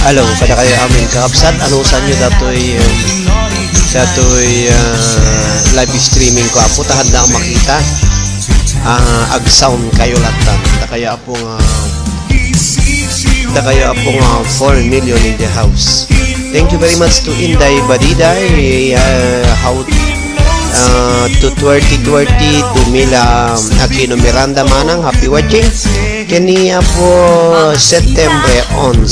Hello, kada kayo amin kakabsat. Ano sa nyo datoy live streaming ko apo tahad na ang makita. Ag sound kayo latan. Da kayo apong 4 million in the house. Thank you very much to Inday Badiday. To 2020 to Mila Aquino Miranda Manang, happy watching. Kaniya po September 11.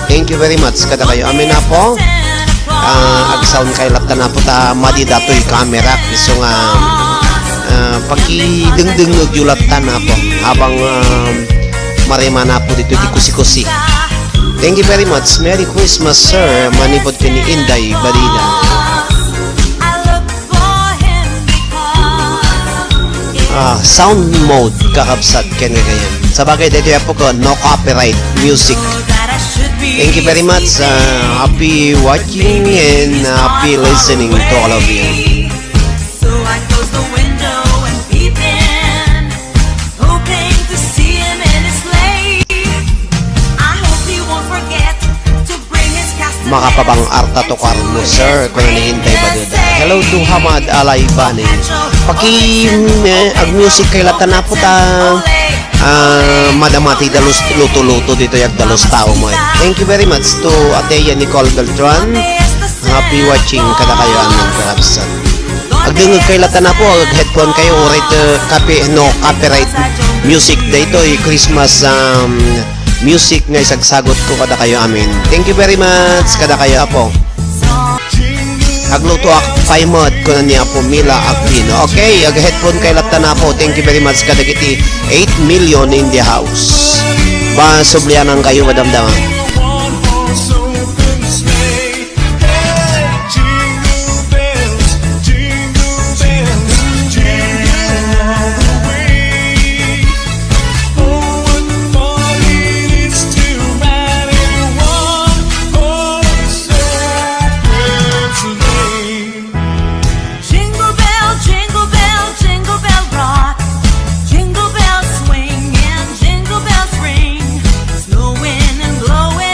Thank you very much kada kayo amin na po. Ag sound kay laptan na po ta madi datoy camera so nga pagidengdeng og yulatan na po habang marima na po dito di kusi-kusi. Thank you very much. Merry Christmas sir. Manipod kini Inday Badida. Sound mode kakabsat ken gayan. Sa bagay dito po ko no copyright music. Thank you very much. Happy watching and happy listening to all of you. Makapabang arta to karmo sir kung nanihintay ba doon. Hello to Hamad Alaybani. Ag music kay latan na po ta madamati dalos luto-luto dito yung dalos tao mo. Thank you very much to Ateya Nicole Beltran. Happy watching kada kayo amin kakabsat. Ag dungog kay latan na po ag headphone kayo right no copyright music dito Christmas music nga isagsagot ko kada kayo amin. Thank you very much kada kayo apo. Agluto ak paimod ko na niya po Mila Aquino. Okay, ag headphone kay laptan na po. Thank you very much kada kiti 8 million in the house. Ba sublianan kayo madamdaman. Jingle bells swing and jingle bells ring, snowing and blowing.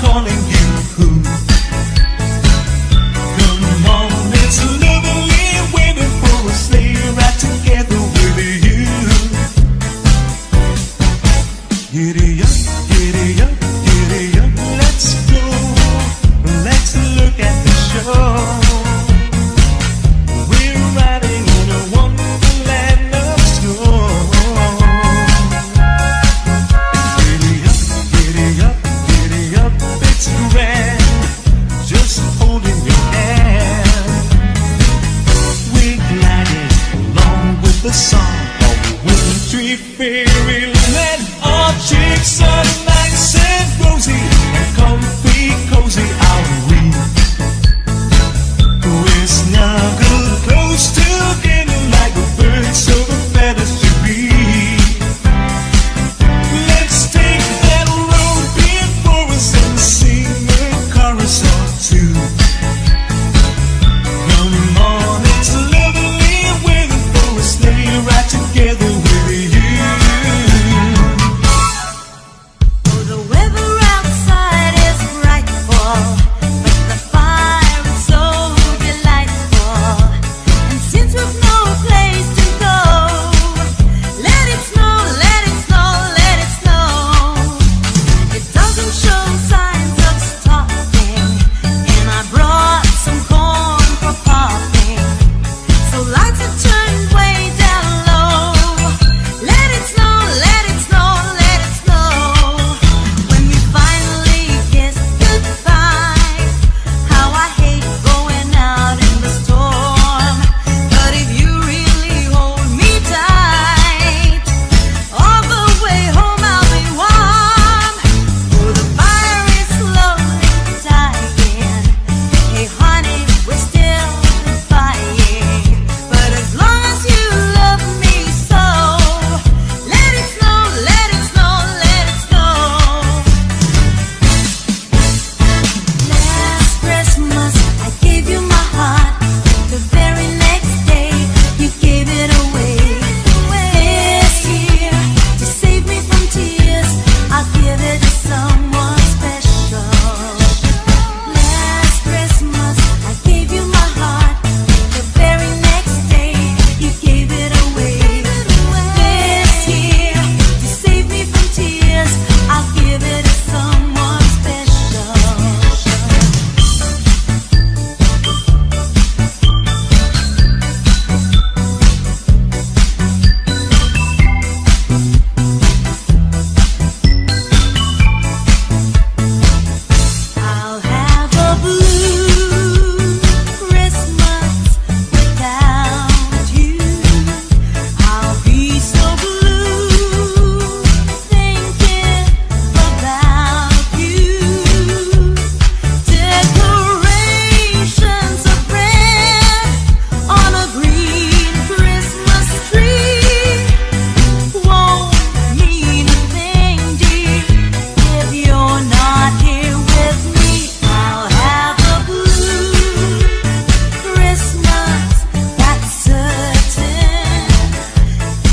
calling you. Come on, it's lovely waiting for a sleigh ride together with you. Giddy up, giddy up, giddy up, let's go. Let's look at the show. We're riding in a wonderland of snow. Giddy up, giddy up, it's grand. Just holding your hand. We're gliding along with the song of the wintry fairyland. Our cheeks are nice and rosy and comfy, cozy are we. We're snuggled close together like a bird so the feathers should be. Let's take that road before us and sing a chorus or two. Come on, it's lovely waiting for a sleigh ride together with you. Oh, the weather outside is frightful, but the fire is so delightful. And since we've no place to go, let it snow, let it snow, let it snow. It doesn't show signs of stopping, and I brought some corn for popping. So lights are turned way down low. Let it snow, let it snow, let it snow. When we finally kiss goodbye, how I hate going out in the storm. But if you really hold me tight, all the way home I'll be warm. Oh, the fire is slowly dying. Hey honey, we're still fighting. But as long as you love me so, let it snow, let it snow, let it snow. Last Christmas I gave you my heart. The very next day you gave it away. This year, to save me from tears, I'll give it to someone special. Last Christmas I gave you my heart. The very next day you gave it away. This year, to save me from tears, I'll give it to someone special. I'll have a blue Christmas without you. I'll be so blue thinking about you. Decorations of red on a green Christmas tree won't mean a thing, dear, if you're not here with me. I'll have a blue Christmas, that's certain.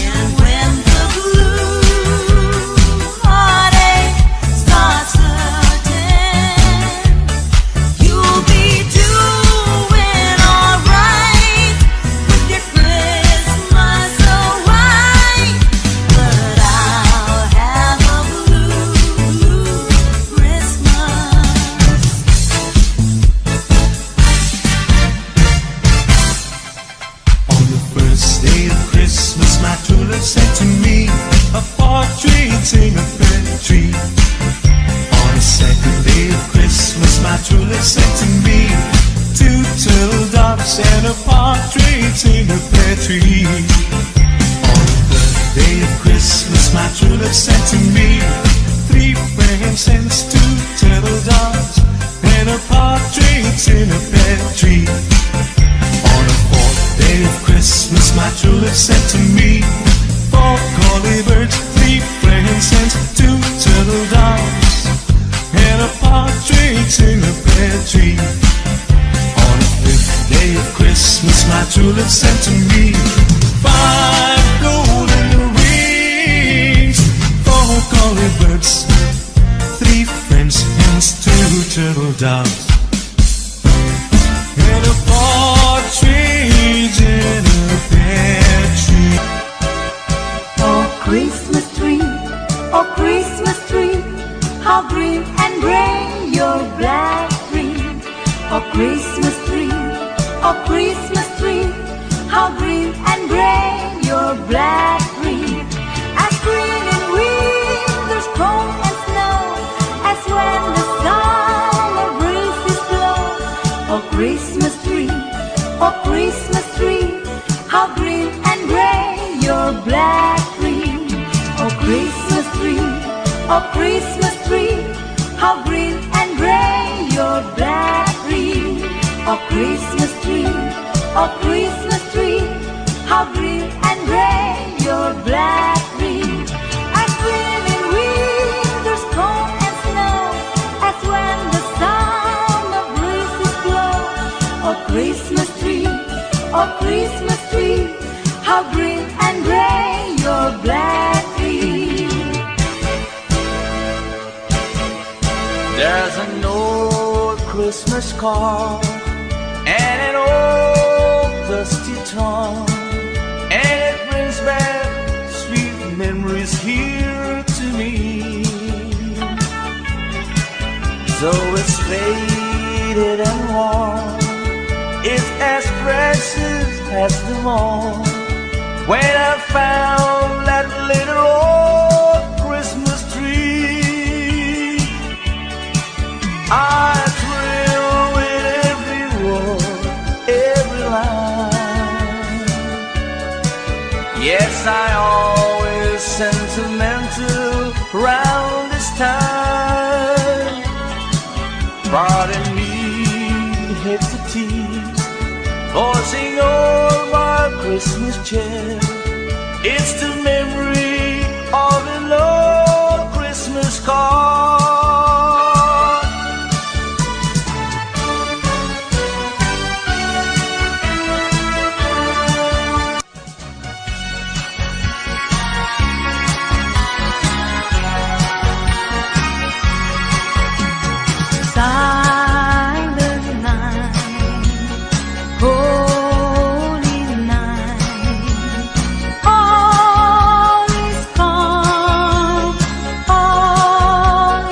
And when the blue heartache starts hurting, you'll be doing alright with your Christmas so white. But I'll have a blue Christmas. On the first day of Christmas, my true love sent to me a partridge in a pear tree. On the second day of Christmas, my true love sent to me two turtle doves and a partridge in a pear tree. On the third day of Christmas, my true love sent to me three frankincense, two turtle doves and a partridge in a pear tree. On the fourth day of Christmas, my true love sent to me four collie birds, three frankincense, two turtle doves and a partridge in a pear tree. On the fifth day of Christmas, my true love sent to me 5 golden rings, 4 collie birds, 3 French hens, 2 turtle doves, and a partridge in a pear tree. Oh Christmas tree, oh Christmas tree, how green and gray your black tree. Oh Christmas tree, oh Christmas tree, how green and gray your black tree. As green in winter's cold and snow, as when the summer breezes blow. Oh Christmas tree, oh Christmas tree, how green and gray your black tree. Oh Christmas tree, oh Christmas tree, how green and gray your black tree. Oh Christmas tree, oh Christmas tree, how green and gray your black tree. As green in winter's cold and snow, as when the summer breezes blow. Oh Christmas tree, oh Christmas tree, how green and gray your black tree. There's an old Christmas card and an old dusty tongue, and it brings back sweet memories here to me. Though it's faded and worn, it's as precious as the morn when I found that little old Christmas tree. I thrill with every word, every line. Yes, I always sentimental round this time. Pardon me, hate to tease, forcing on my Christmas chair. It's the memory of an old Christmas card. Silent night, holy night, all is calm, all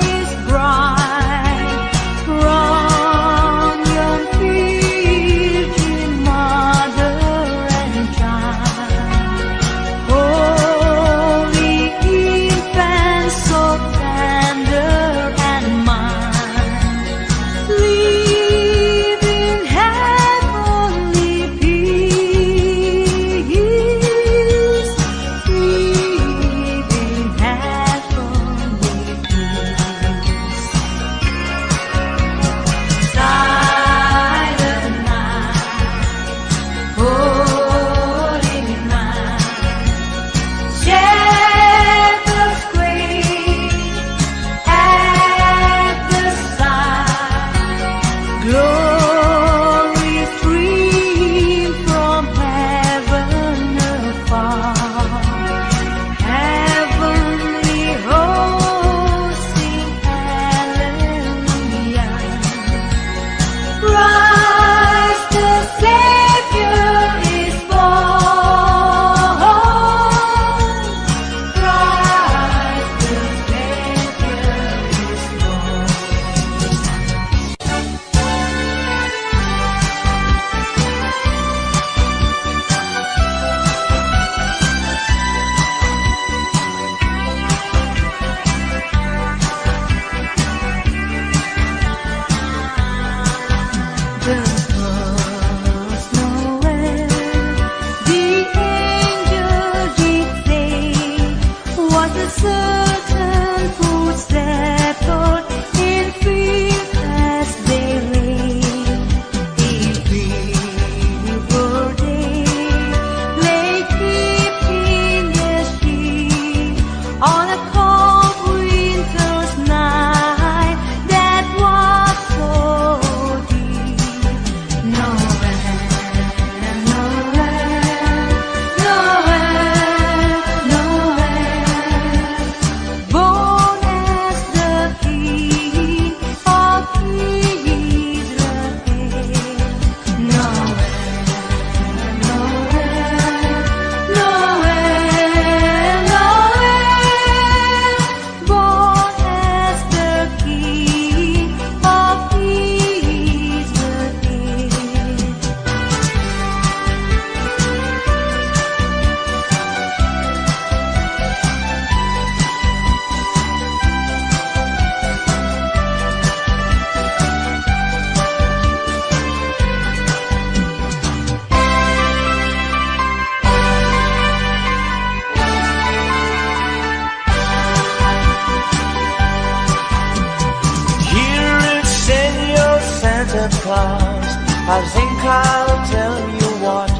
Claus, I think I'll tell you what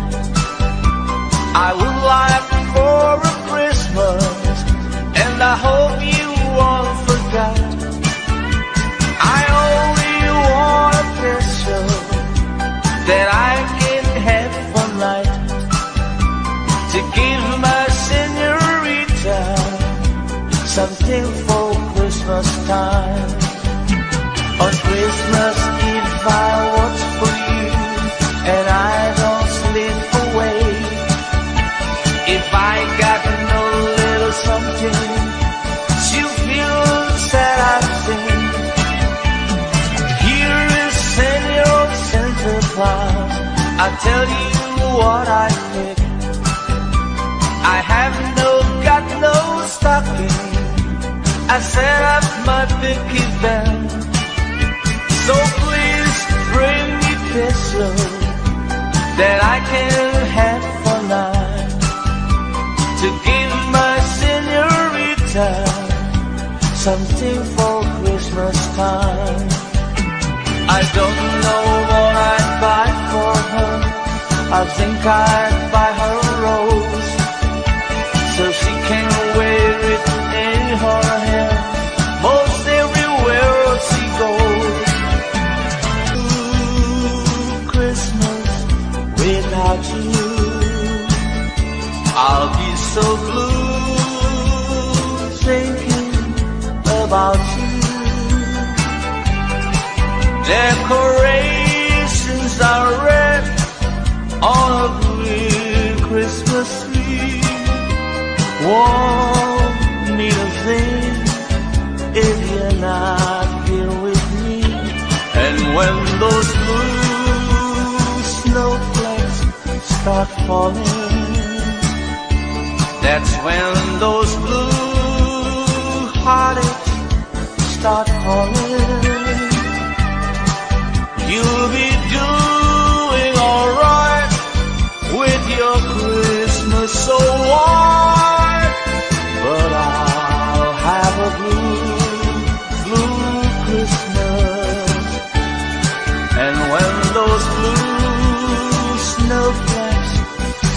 I would like for a Christmas, and I hope you all forgot. I only want a pistol that I can have for night, to give my senorita something for Christmas time. On Christmas Eve I watch for you, and I don't slip away. If I got no little something, she'll feel sad, I think. Here is Senor Santa Claus, I'll tell you what I pick. I have got no stocking, I set up my picket band. So please bring me peso that I can have for night, to give my senorita something for Christmas time. I don't know what I'd buy for her, I think I'd buy her a rose, so she can wear it in her hair most everywhere she goes. Christmas without you, I'll be so blue, thinking about you. Decorations are red on a green Christmas tree. Won't need a thing if you're not here with me. And when those blue snowflakes start falling, that's when those blue heartaches start calling. You'll be doing alright with your Christmas so white, but I'll have a blue Christmas. And when those blue snowflakes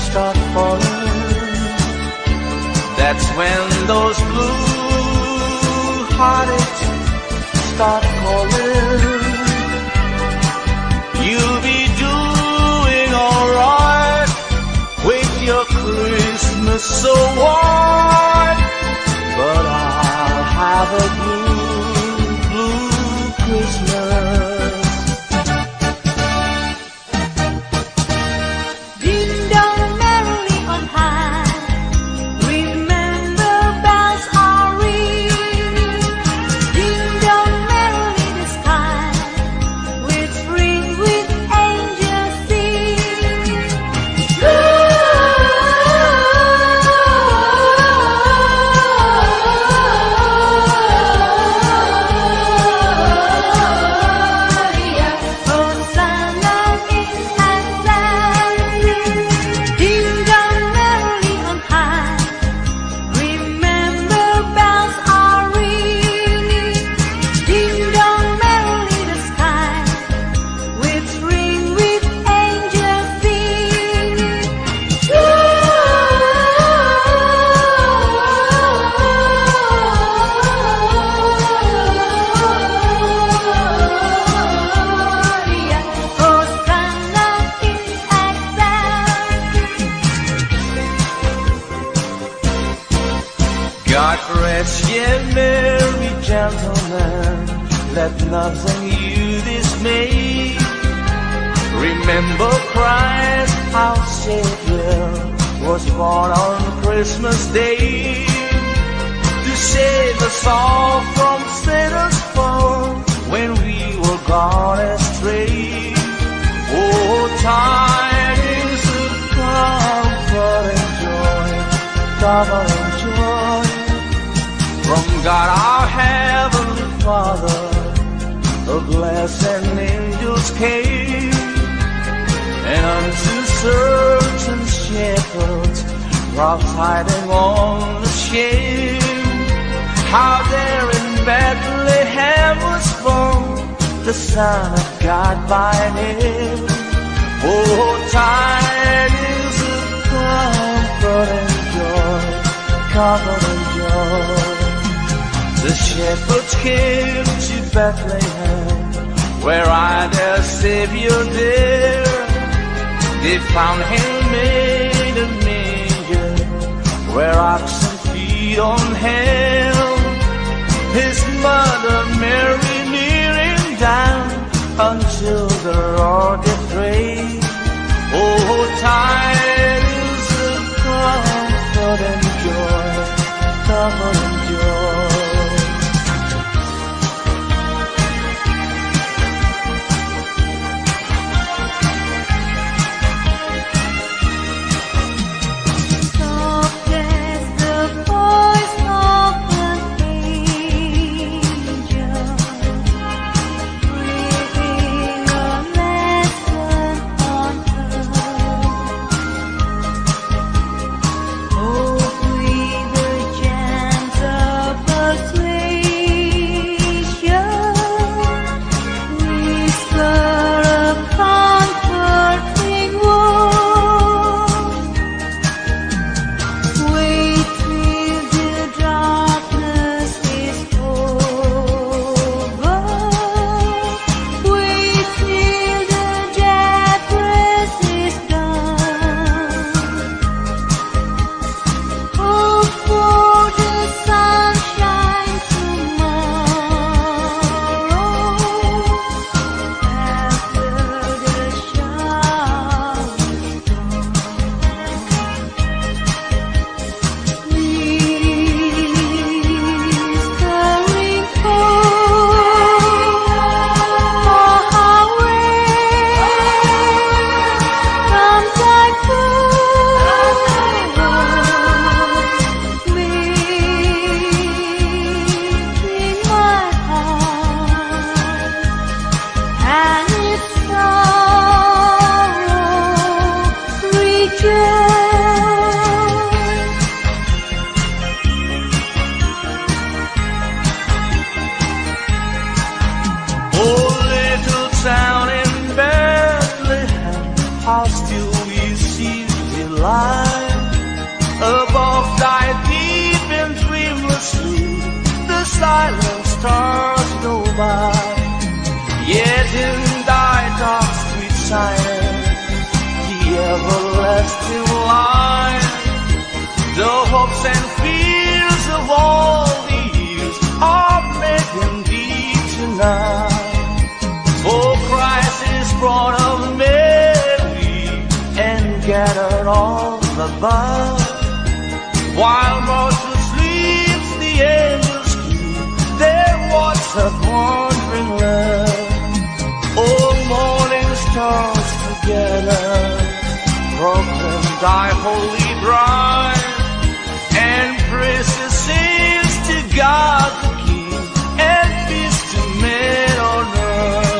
start falling, that's when those blue heartaches start calling. You'll be doing alright with your Christmas so white, but I'll have a blue Christmas. Ding dong merrily on high, remember bells are ringing. Ding dong merrily the sky, with ring with angels singing. Hosanna in Hosanna. Ding dong merrily on high, remember bells are ringing. Ding dong merrily the sky, with ring with angels singing. Hosanna in Hosanna. God rest ye merry gentlemen, let nothing you dismay. Remember Christ our Savior was born on Christmas Day, to save us all from sinners' fall when we were gone astray. Oh, tidings of comfort and joy, double and joy, from God our Heavenly Father, the blessed angels came, and unto certain shepherds brought tidings on the shame, how there in Bethlehem was born the Son of God by name. Oh, tidings of comfort and joy, comfort and joy. The shepherds came to Bethlehem, where I their Savior dear. They found him made a manger, where oxen feed on him. His mother Mary kneeling down until the Lord did pray. Oh, tidings of comfort and joy, comfort and joy. Soft as the voice of an angel, breathing a lesson on earth. Oh, breathe the gentle persuasion, whisper a comforting word. Wait till the darkness is over. Wait till the death rest is done. Hope for the sunshine tomorrow after the showers gone. Whispering far away from typhoon, sleep in my heart, and its sorrow rejoice. Oh, little town in Bethlehem, how still we see delight. Above thy deep and dreamless sleep, the silent stars go by. Yet in thy dark sweet silence, the everlasting light, the hopes and fears of all the years are made in thee tonight. For Christ is born of Mary and gathered all above. While mortal sleeps, the angels keep their watch of wandering love. All morning stars together proclaim thy holy bride, and praises sings to God the King, and peace to men on earth.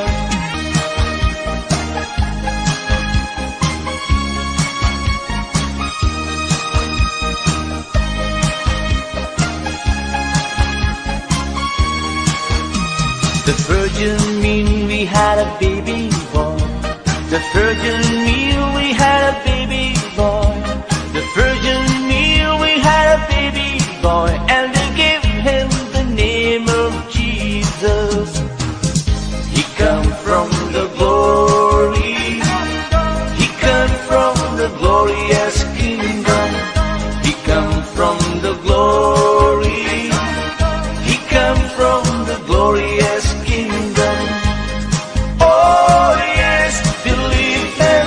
The virgin mean we had a baby boy. The virgin mean we had a baby boy. The virgin mean we had a baby boy, and they gave him the name of Jesus. He come from the glory. He come from the glorious kingdom. He come from the glory. He come from the glorious kingdom. Oh yes, believe him.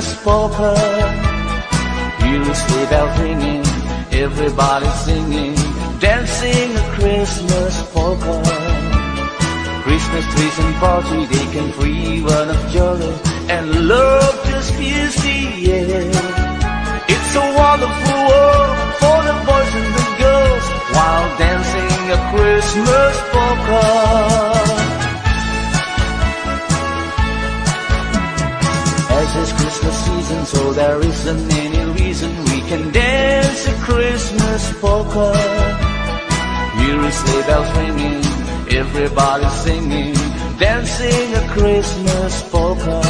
Christmas polka. Hear a sleigh bell ringing, everybody singing, dancing a Christmas polka. Christmas trees and party, they can free one of joy, and love just fills the air. It's a wonderful world for the boys and the girls, while dancing a Christmas polka. As it's Christmas season, so there isn't any reason we can dance a Christmas polka. Hear a sleigh bells ringing, everybody singing, dancing a Christmas polka.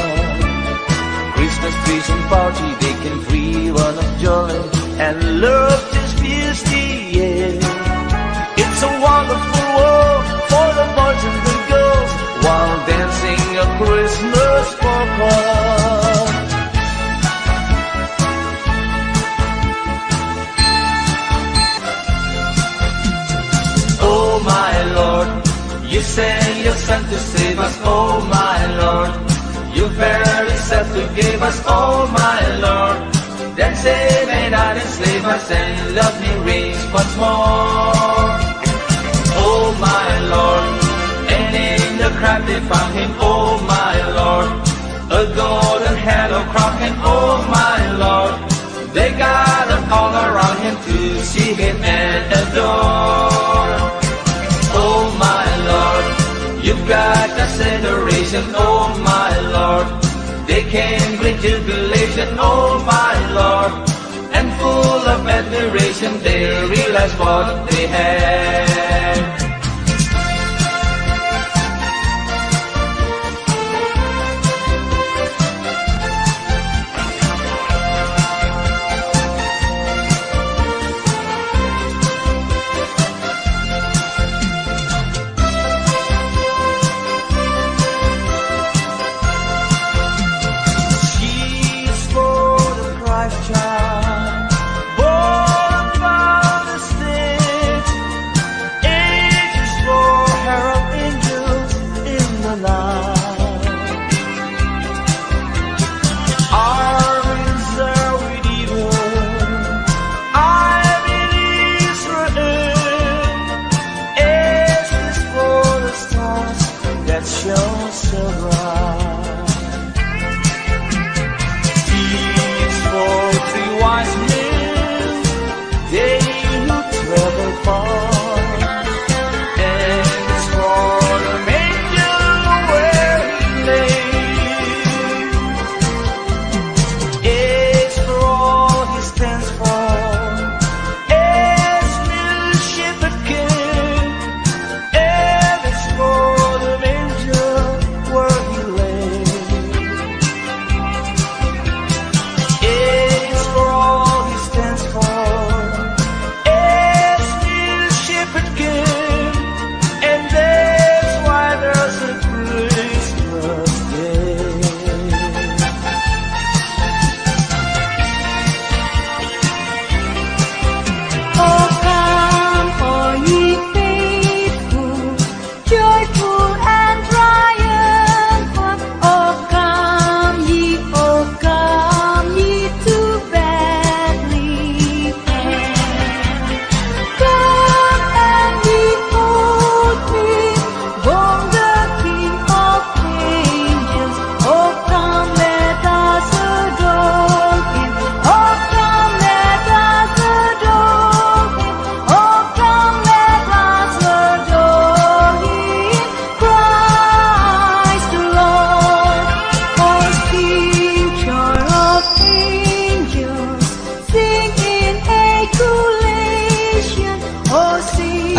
Christmas trees and party, they can free one of joy, and love just fills the air. It's a wonderful world for the boys and the girls, while dancing a Christmas polka. Oh my Lord, you sent your Son to save us. Oh my Lord, you barely said to give us. Oh my Lord, then save and not enslave us, and love me reigns once more. Oh my Lord, and in the crowd they found him. Oh my Lord, a golden halo crown, and oh my Lord, they gathered all around him to see him and adore. Oh my Lord, you've got a generation. Oh my Lord, they can bring jubilation. Oh my Lord, and full of admiration, they realize what they had.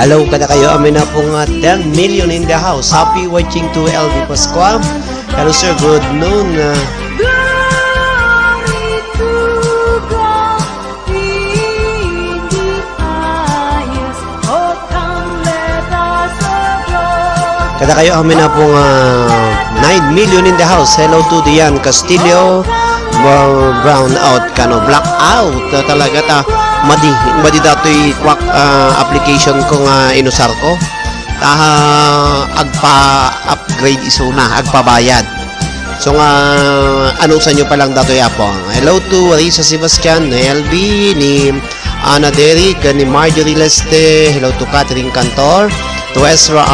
Hello kada kayo, amin na pong 10 million in the house. Happy watching to LD Pasqua. Hello sir, good noon. Glory to God in the highest. Oh, come let us adore. Kada kayo, amin na pong 9 million in the house. Hello to Dian Castillo. Brown out kano, black out talaga ta. Madi datoy kwak application ko nga inusar ko. Agpa-upgrade iso na, agpabayad. So nga, anusan nyo pa lang dato yapo. Hello to Risa Sebastian, LB, ni Ana Derrick, ni Marjorie Leste. Hello to Catherine Cantor, to Ezra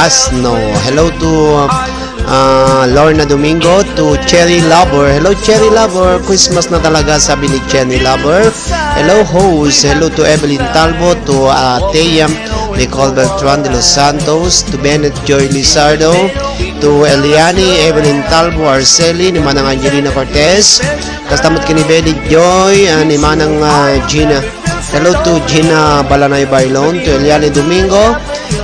Asno. Hello to Lorna Domingo, to Cherry Lover. Hello Cherry Lover, Christmas na talaga sabi ni Cherry Lover. Hello host, hello to Evelyn Talbot, to Thea Nicole Beltran de Los Santos, to Bennett Joy Lizardo, to Eliani, Evelyn Talbo, Arceli, ni Manang Angelina Cortez, kastamot kini Belly Joy, ni Manang Gina. Hello to Gina Balanay Bailon, to Eliani Domingo,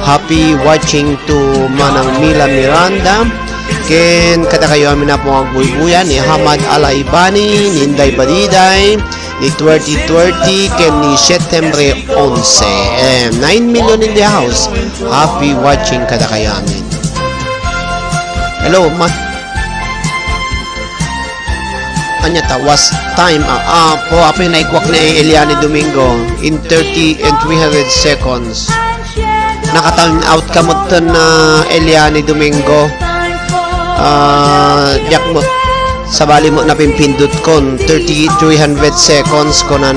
happy watching to Manang Mila Miranda, ken kada kayo amin na po ang buy-buyan ni Hamad Alaibani, ni Inday Badiday, ni 2020, ken ni Setyembre 11. 9 million in the house. Happy watching kada kayo amin. Hello, anya ta was time po apo yung naikwak na Eliani Domingo in 30 and 300 seconds. Naka-time out ka mo to na Eliani Domingo. Yak mo sabali mo na pimpindot kon 30 300 seconds ko na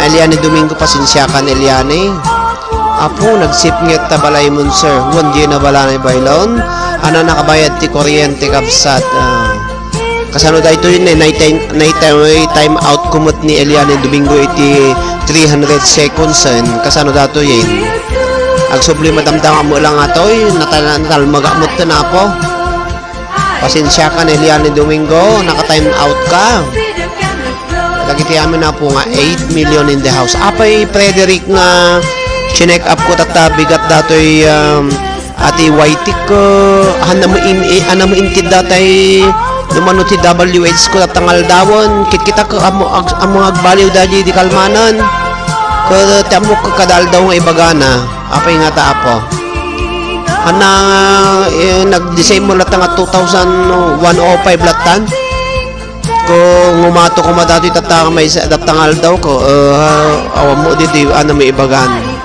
Eliani Domingo, pasensyakan Eliani. Apo nagsipngit ta balay mon sir, won di na balay bailon ana nakabayad ti kuryente kabsat. Kasano dahito yun night time out kumot ni Eliani Domingo iti 300 seconds kasano dato yun agsubli madamdam mo lang atoy natal magamot na po. Pasensya ka ni Eliani Domingo, naka time out ka. Lagiti amin na po nga 8 million in the house. Apay Frederick nga chinek up ko tatabigat datoy ati Whitey ko ana mo intid datay dumano ti WH ko tatangal dawon kitkita ko amo agbaliw dali di kalmanan ko tamo ko kadal daw nga ibagana apay nga ta apo ana nag-design mo latang 2105 latan ko ngumato ko madati tatang may tatangal daw ko awam mo dito ano may ibagan.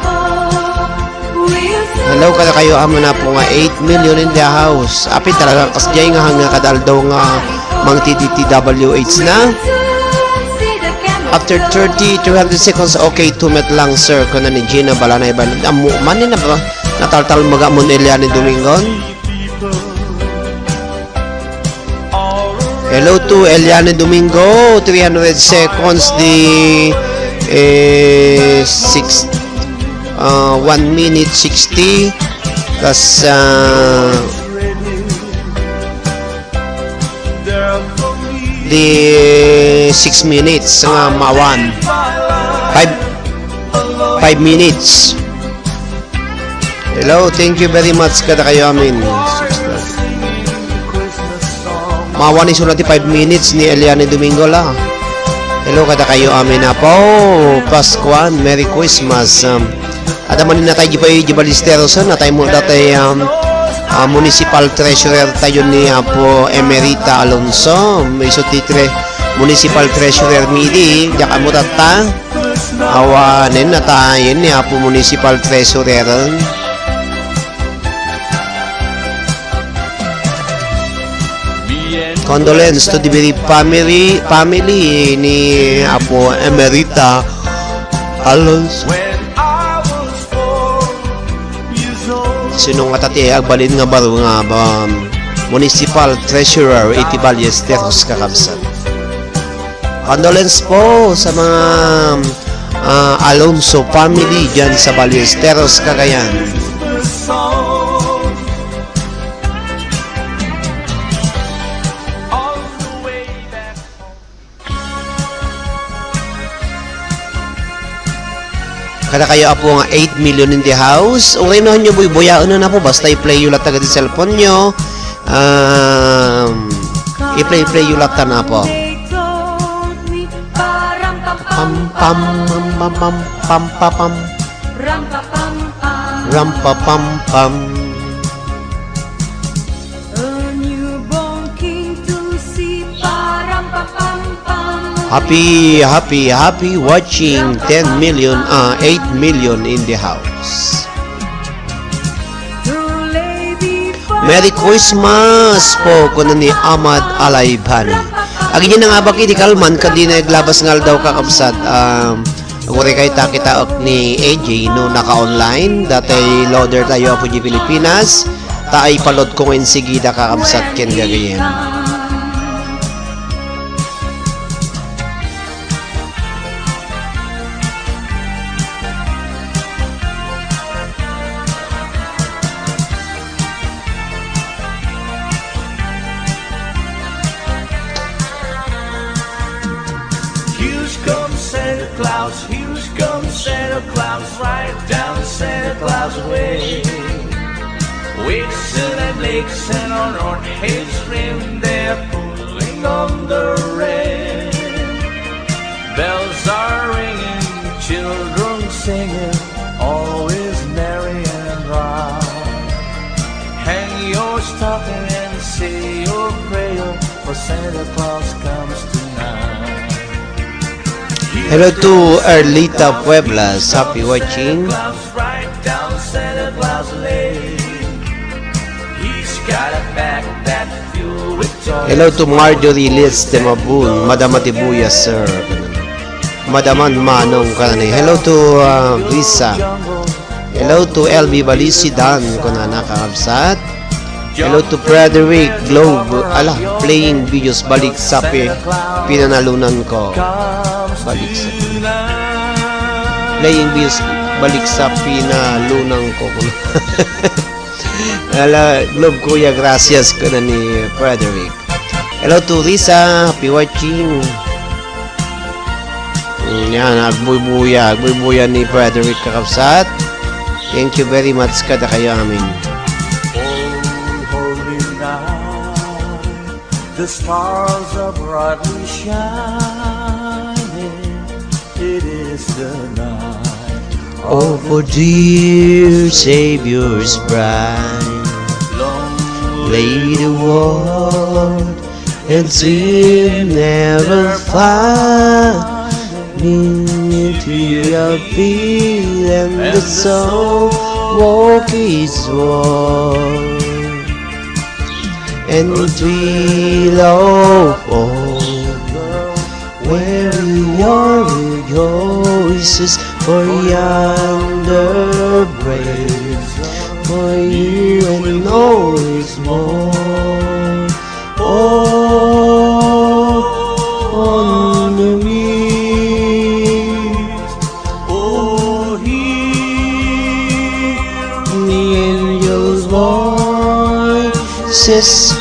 Hello kada kayo amo na po nga 8 million in the house. Api talaga kasjay nga hanga kadal daw nga mang TTWH na. After 30 200 seconds okay tumet lang sir ko na ni Gina Balanay Balan. Amo man na ba nataltal magamon Eliani Domingo. Hello to Eliani Domingo, 300 seconds di 1 minute 60 tas di 6 minutes nga mawan 5 minutes. Hello, thank you very much kada kayo amin. Mawan iso natin 5 minutes ni Eliani Domingo la. Hello kada kayo amin na po. Paskuan, Merry Christmas. At man na tayo di Ballesteros na tayo mo datay municipal treasurer tayo ni po Emerita Alonso. May titre municipal treasurer midi diya mo tata awanin na tayo ni po municipal treasurer. Condolence to the family ni Apo Emerita Alonso. Sinong atati agbalin nga baro nga municipal treasurer iti Ballesteros kakabsat. Condolence po sa mga Alonso family dyan sa Ballesteros, Cagayan. Kada kayo po nga 8 million in the house. Okay na nyo buyaon na po. Basta i-play yung lata di cellphone nyo. I-play yung lata na po. Pam pam pam pam pam pam ram pa pam pam. Happy watching 10 million 8 million in the house. Merry Christmas po kuno ni Ahmad Alaybani. Agi niya nga baki di kalman kandi naglabas ngal daw kakabsat. Uri kay takita ni AJ no naka-online datay loader tayo po di Pilipinas. Taay palod ko ngayon sigida kakabsat ken gagayen. Here comes Santa Claus, right down Santa Claus way. Whistling and lakes and on North Hills rim, they're pulling on the rain. Bells are ringing, children singing, always merry and round. Hang your stocking and say your prayer, for Santa Claus comes tonight. Hello to Erlita Pueblas. Happy watching. Hello to Marjorie Liz de Mabun. Madam Atibuya, sir. Madaman Manong kanani. Hello to Lisa. Hello to LB Balisidan. Kuna nakakabsat. Hello to Frederick Globe. Ala, playing videos balik sa pinanalunan ko. Balik sa playing videos balik sa pinalunan ko. Ala, Globe Kuya, gracias ko na ni Frederick. Hello to Lisa, happy watching. Yan, agbuy-buya ni Frederick kakabsat. Thank you very much kada kayo amin. The stars are brightly shining. It is the night. Oh, for dear Savior's bride, lay the world and sin never find me to your feet and the soul walk his walk. And we love all where your rejoices for yonder breaks for you and all is more. Oh, on the knees, Oh, hear the angels' voices.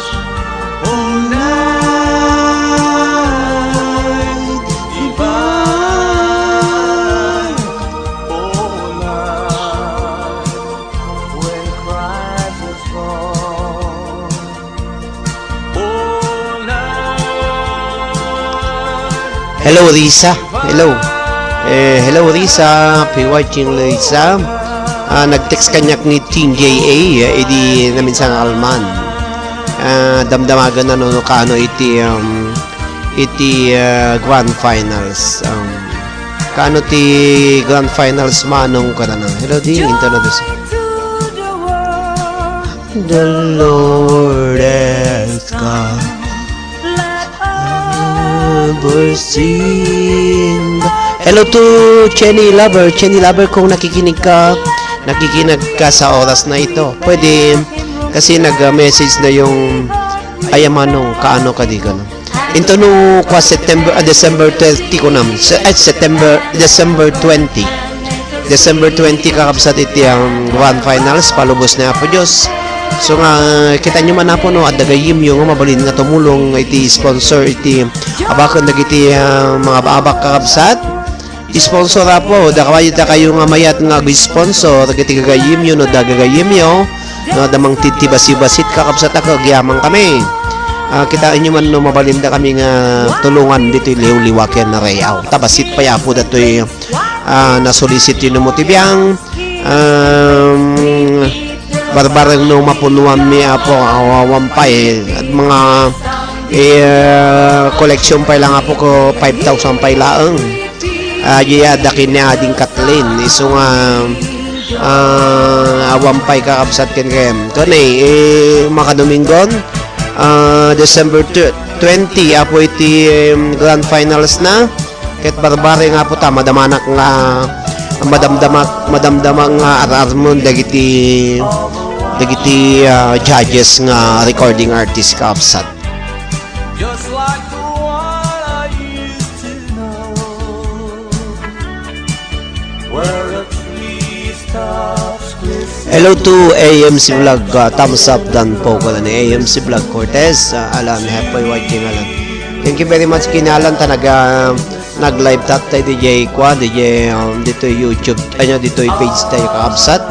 Hello Risa, hello. Hello Risa, happy watching Risa. Nag-text kanyak ni Team JA, edi namin sa Alman. Damdamagan na no kaano iti grand finals. Kaano ti grand finals manong kana na. Hello di introduce. The Lord has come. Hello to Chenny Lover. Chenny Lover, kung nakikinig ka sa oras na ito, pwede kasi nag-message na yung ayamanong kaano ka di ka no. Into no kwa December 30 ko nam. December 20 kakabsat iti ang grand finals palubos na po Diyos. So nga kita nyo man na po no at dagayim yung mabalin nga tumulong iti sponsor iti abakon dagiti mga abak kakabsat sponsor po dakaway da kayo nga mayat nga sponsor dagiti gagayim yun no dagagayim yo no damang titibasi-basit kakabsat ako gyamang kami. Kita nyo man no mabalin da kami nga tulungan dito liw-liwaken na rayaw tabasit pa ya po datoy na-solicit yun mo tibiyang barbarang no mapunuan mi apo awawam pa at mga collection pa lang apo ko 5,000 pa ilaang daki ni ading Kathleen iso nga Awampay kakabsat ken kayam. Kanay makadomingon December 20 apo iti grand finals na. Ket barbare nga po ta madamanak nga madamdamak nga ararmon dagiti judges nga recording artist kakabsat. Just like the one I used to know, where the treetops glisten. Hello to AMC Vlog, thumbs up dan po ko ni AMC Vlog Cortez, Alan, happy watching Alan. Thank you very much kinalan ta nag-live tat tayo DJ Kwa, DJ dito YouTube, dito yung page tayo kaabsat.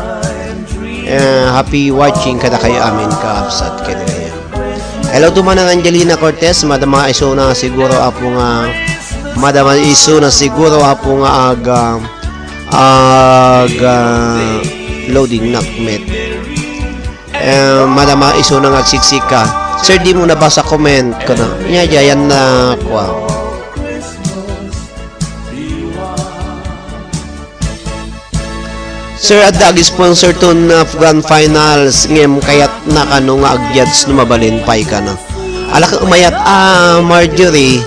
Happy watching kada kayo amin kaabsat kada kayo. Hello to Manang Angelina Cortez, madama iso na siguro apo nga loading nakmet. Madama iso na nagsiksika. Sir, di mo nabasa comment ko na. Yan na kwa. Sir, at dagi sponsor to na grand finals ngem kayat nakano nga agyats numabalin pay ka na. Ala ka umayat Marjorie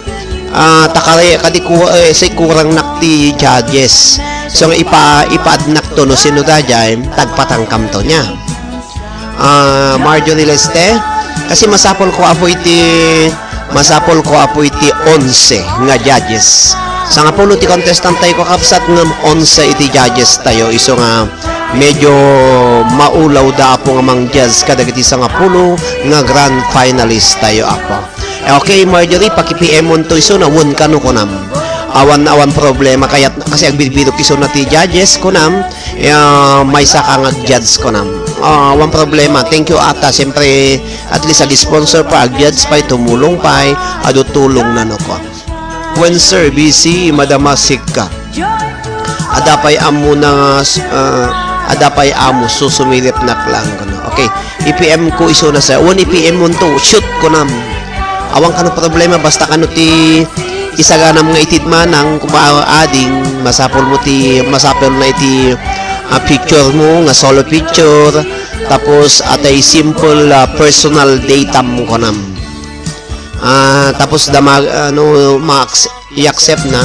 takare kadi ko say kurang nakti judges. So nga ipaadnak to no sino da jay tagpatangkam to nya. Marjorie Leste kasi masapol ko apo iti 11 nga judges. Sa nga pulo ti contestant tayo kakabsat ng 11 iti judges tayo. Iso nga medyo maulaw da po nga mang judge kadagiti sa nga pulo nga grand finalist tayo ako. Okay, Marjorie, paki-PM mo to iso na won kano ko nam. Awan problema kaya kasi agbibidok iso na ti judges ko nam. May saka nga judge ko nam. Awan problema. Thank you ata. Siyempre, at least ag-sponsor pa, ag-judge pa, tumulong pa, ado tulong na no ko. When sir, busy, madamasik ka. Adapay amo na adapay amo susumilip na lang ko na. Okay, IPM ko iso na sa. One IPM mo to, shoot ko nam. Awang kano problema basta kano ti isaga na mga itidmanang ading masapol na iti picture mo nga solo picture tapos atay simple personal data mo ko nam. Tapos i-accept na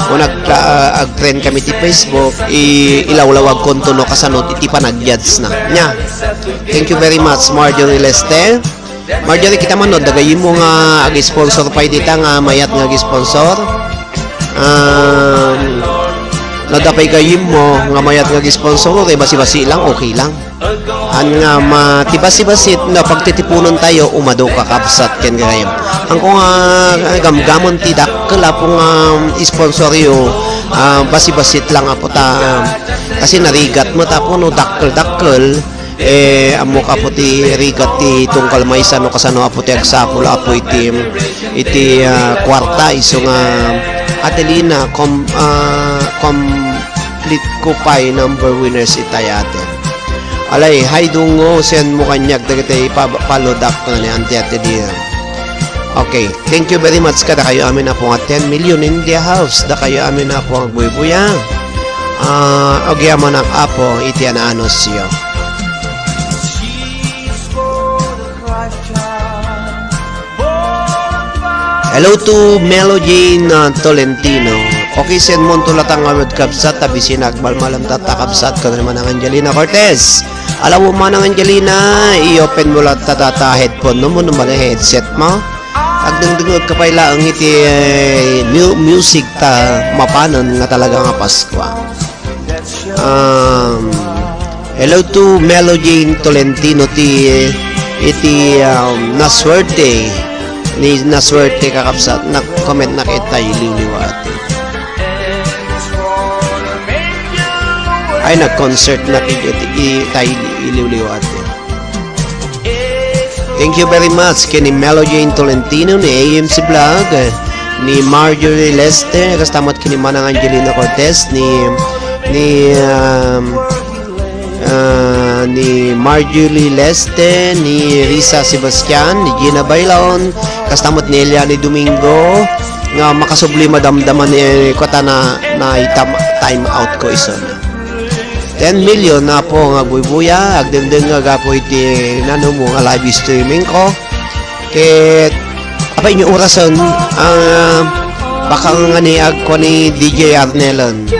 kung nag-trend kami ti Facebook ilawlawag konto no kasanot iti panag-judge na nya. Thank you very much Marjorie Leste. Marjorie, kita man no dagayin mo nga ag-sponsor pa dita nga mayat nga ag-sponsor nadapay gayim mo nga mayat nga ag-sponsor kay basi-basi lang okay lang nga matibasi-basit na pagtitipunon tayo umado kakapsat ken gayam ang kung gamgamon ti dakkel apong sponsor yo basi-basit lang apo ta kasi narigat mo tapo no dakkel amo kapo ti rigat ti tungkal maysa no kasano apo ti agsapul apo iti kwarta iso nga Atelina complete ko pay number winners itayate. Alay, hay dungo, send mo kanyag dagitay palodak na ni Auntie Atelina. Okay, thank you very much kada kayo amin na po nga 10 million in the house. Da kayo amin na po ang buy-buya. Ogyaman ang apo, iti ananos siya. Hello to Melo Jane Tolentino. Okay, send mo tulatang amad kapsat tabi sinagmalmalam tatakapsat ka naman ang Angelina Cortez. Alam mo man ang Angelina, i-open mo lang tatata headphone mo naman ang headset mo. Agdangdungod ka pa ang iti music ta mapanon nga talaga nga Pasko. Hello to Melo Jane Tolentino iti naswerte ni naswerte kakapsat na comment na kita ililiwat ay nag-concert na tayo ililiwat. Thank you very much kini Melo Jane Tolentino ni AMC Vlog ni Marjorie Leste kastamat kini Manang Angelina Cortez ni Marjorie Leste, ni Risa Sebastian, ni Gina Bailon, kastamot ni Eliane Domingo, nga makasubli madamdaman ni kota na time out ko iso na. 10 million na po nga bubuya agdendeng nga gapo iti nano mo nga live streaming ko ket apay nyo orason baka nga niag ko ni DJ Arnelon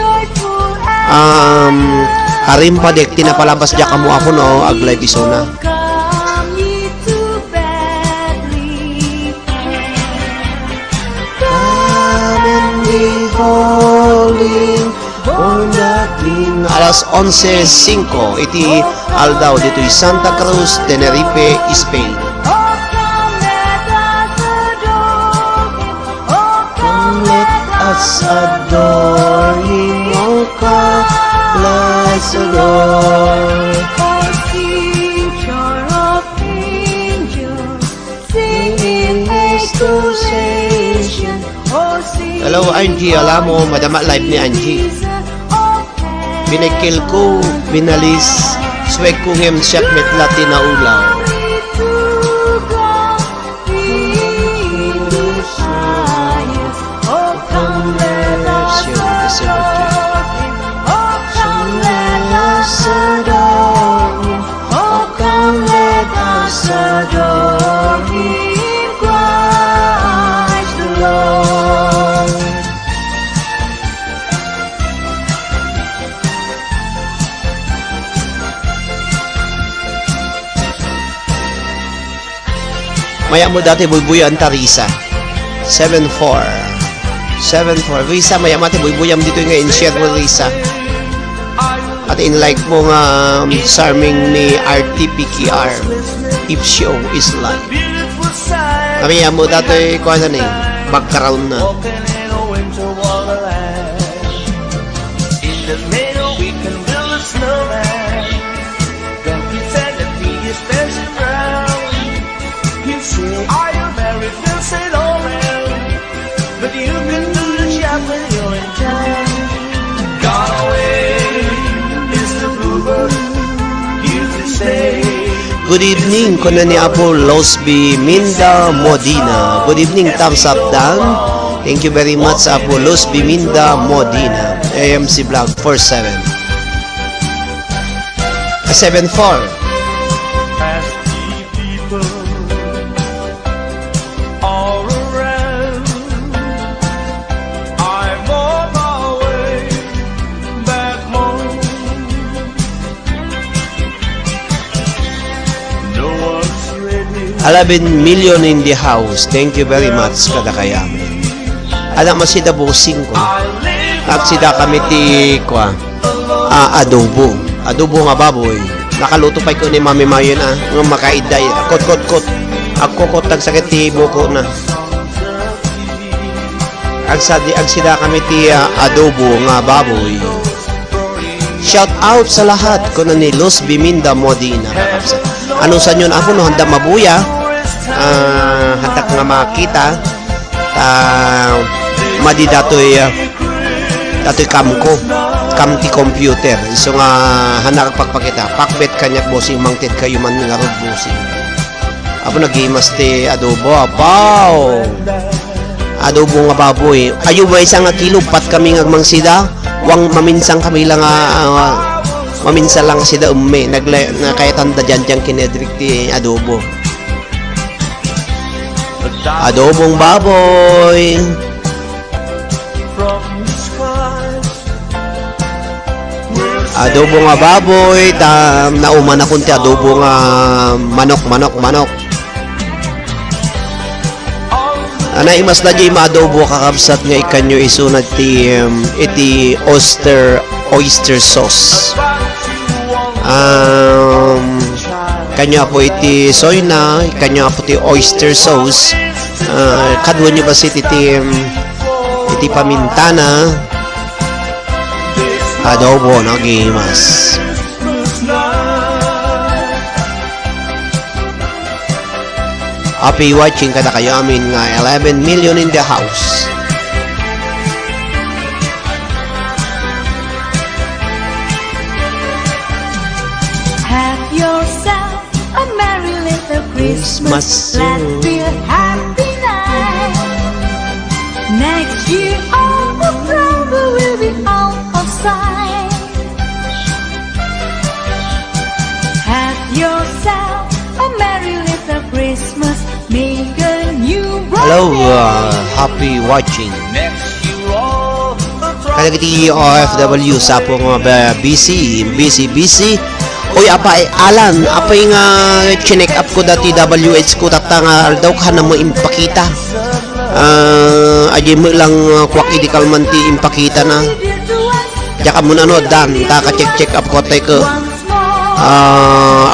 harim pa dek tinapalabas dya kamo ako no ag live isona Come ye to Bethlehem. alas 11:05 iti aldaw dito Santa Cruz, Tenerife, Spain. Oh, come let us adore him. Oh, come let us adore him, oh come, let's adore. Oh, sing, choir of angels, singing exultation. Oh, sing, Hello Angie, alam mo, madama live ni Angie. Binekil ko, binalis, swek ko ngem siyak metla tinaulaw. Maya mo dati bubuyan Tarisa 74 Risa maya mati bubuyam dito nga in-share mo Risa at in-like mo nga sarming ni RTPKR if show is live maya mo dati ko ano ni background na Walking in a winter wonderland. In the middle we can build a snowman. Then pretend that he is dancing round. You say, are you married? We'll say no, man. But you can do the job when you're in town. Gone away is the bluebird. Used to say. Good evening, kuna ni Apo Losby Minda Modina. Good evening, thumbs up down. Thank you very much, Apo Losby Minda Modina. AMC Vlog 47. 74. As people all around, I'm on my way back home. No one's ready. 11 million in the house. Thank you very much, kada kayamin. Alam mo si Dabo 5. I live At sida kami ti kwa adobo. Adobo nga baboy. Nakaluto pa ko ni Mami Mayon nga makaiday. Kot. Agkokot tagsakit ti buko na. Ag sida kami ti adobo nga baboy. Shout out sa lahat ko na ni Luz Biminda Modina. Ano sa nyo ako no handa mabuya. Hatak nga makita. Madi datoy kamko kamti computer iso nga hanak pagpakita pakbet kanyak bossing mangted kayo man nga rod bossing apo nagimas ti adobo apaw adobo nga baboy ayo ba isang kilo pat kami nga mangsida wang maminsang kami lang maminsan lang sida umme na kaya tanda dyan kinedrik ti adobo adobong baboy from the skies. adobo nga baboy nauman na kunti adobo nga manok anay mas na jay maadobo kakabsat nga ikanyo isunat ti iti oyster sauce kanyo po iti soy na kanyo po iti oyster sauce kadwa nyo ba si iti pamintana adobo nagimas happy watching kada kayo amin nga 11 million in the house Have yourself a merry little Christmas. Christmas Let's be a happy night. Next year all the trouble will be out of sight. Hello, happy watching. Next you all the Kaya kiti OFW sa po nga busy. Uy, apay, Alan, apay nga chinek up ko dati WH ko tatanga daw ka na mo impakita. Aji mo lang kwak idikal man ti impakita na. Jaka mo na no, Dan, check up ko tay ko.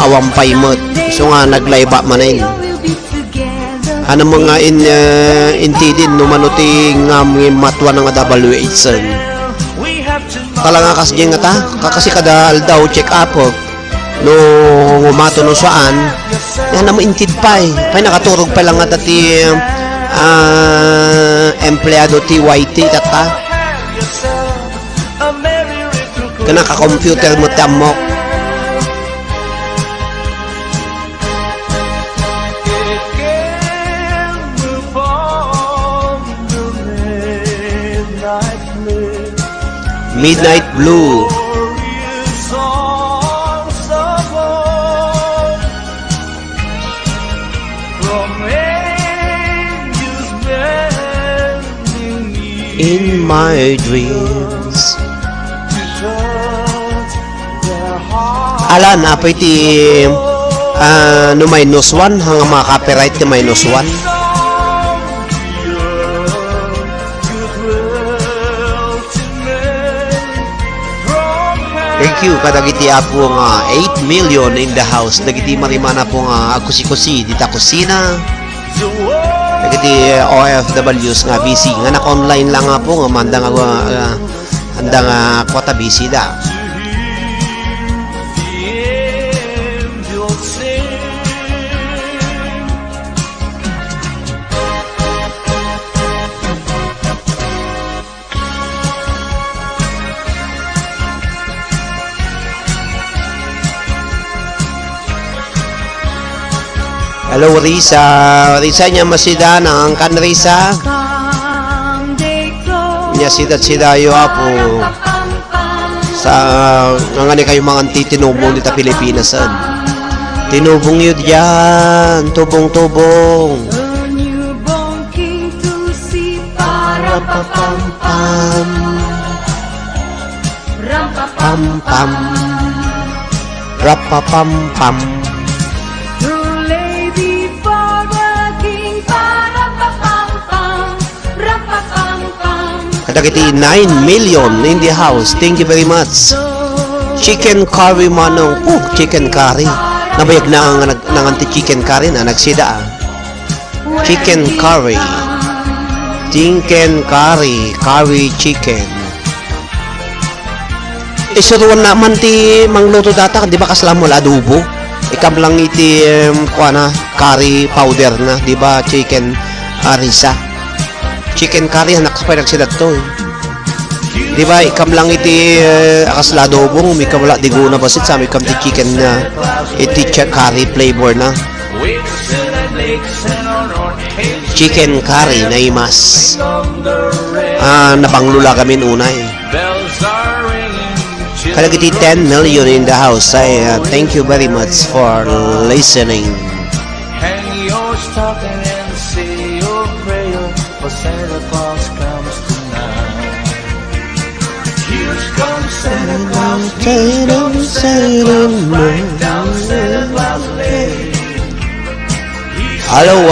Awampay mo. So nga, naglaiba manin. Ano mo nga intidin, numanuti nga matwa ng WH. Kala nga kasi nga ta, kasi kada aldaw check up ko. No umato no saan yan na mo intid pa pay nakaturog pa lang nga dati empleyado TYT tata kana ka computer mo tamok Midnight Blue. In my dreams. Alan, apay ti no minus 1 hanga mga copyright ti minus 1. Thank you kadagiti apo nga 8 million in the house dagiti marimana po nga kusi-kusi dita kusina. Dagiti OFWs nga busy nga naka-online lang nga po nga manda nga handa nga kwata busy da. Hello Risa niya masida ng kan Risa niya sida yo apo sa nga ni kayo mga titinubong dita Pilipinasan tinubong yun yan tubong rapapam kadagiti 9 million in the house. Thank you very much. Chicken curry manong. Chicken curry. Nabayag na ang anti-chicken curry na nagsida. Chicken curry. Chicken curry. Curry chicken. Isuruan naman ti mangluto data. Di ba kaslam wala adobo? Ikam lang iti curry powder na. Di ba chicken arisa? Chicken curry anak pa nagsida to di ba ikam lang iti akasla adobong mikam wala digo na basit sa mikam ti chicken na iti curry flavor na chicken curry na imas napanglula kami unay kalagiti 10 million in the house. I thank you very much for listening. Hang your stocking and say your prayer, for Santa Claus comes tonight. Here comes Santa Claus, here comes Santa Claus, right down Santa Claus Lane. Hello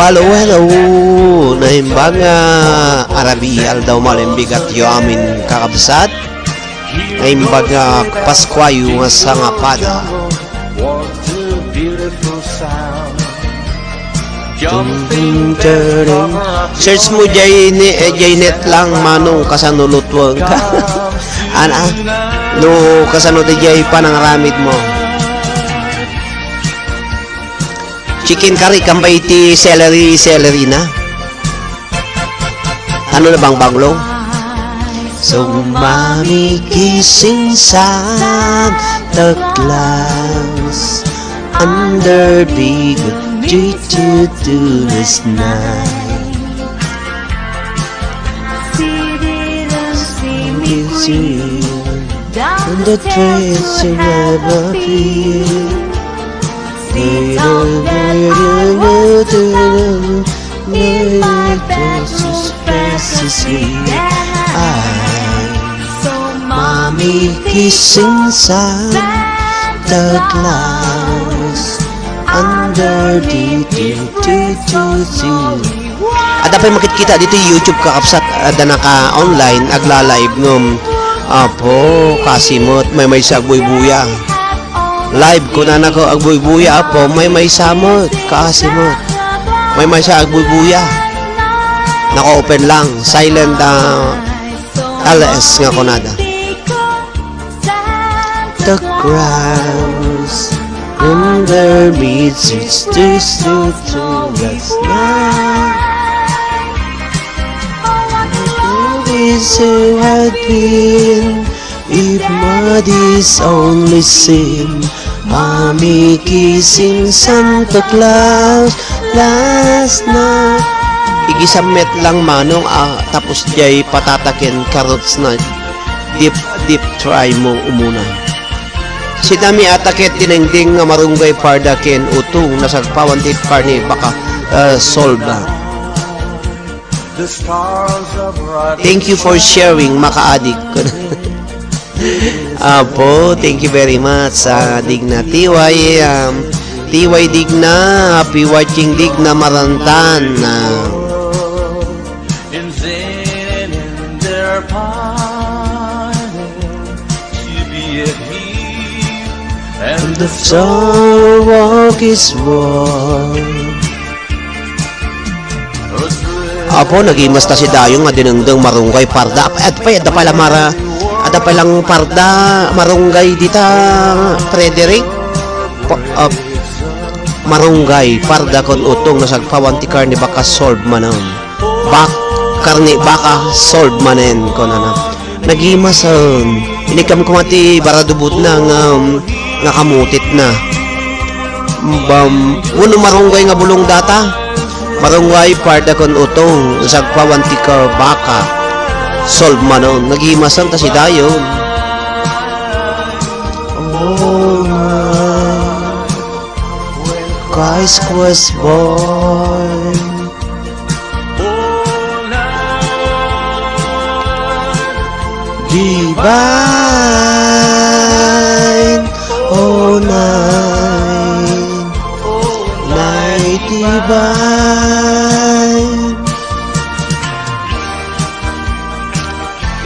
naimbang Arabi aldaw malimbigat yo amin kakabsat naimbag Paskwayo nga sangapada What a beautiful sound. Search mo Jaynet lang manong kasanulutwag no kasano di jay panangaramid mo chicken curry kambay ti celery na ano na bang banglo so mommy kissing Santa Claus under big tree to do this night. See down the trees you never feel. in my bedroom fantasy. So mommy kissing Santa Claus under the At dapat makikita dito YouTube kakapsat ada naka-online agla-live ngum. Apo kasimot may sa agbuy-buya. Live ko na nako agbuy-buya apo may samot kasimot. May sa agbuy-buya. Naka-open lang, silent LS nga kunada. The crowds under me it's this to last night. Is who had been if Muddy's only sin. Mommy kissing Santa Claus last night. Igisamit lang manong tapos jay patatakin carrots na deep try mo umuna. Si Dami ataket tinengding nga marunggay pardaken utong nasagpawantit karni baka solve. The stars are bright. Thank you for sharing, makaadik ko. Apo, thank you very much sa Digna TY. TY Digna, happy watching Digna Marantan. In Zen and in their pining to be at peace, and The sidewalk is warm. Apo, nagimasta si Dayong nga dinengdeng marunggay parda. At pala mara, ada palang parda marunggay dita Frederick. Marunggay parda kon utong nasagpawan ti karni baka solve manon. Karni baka solve manen kon ana. Nagimason. Inikam ko mati baradubot na nga kamutit na. Uno marunggay nga bulong data. Marunggay parda kon utong sagpawan ti ka baka solve manon nagimasan ta si Dayon. Oh my Christ was born. Divine, oh night, night divine.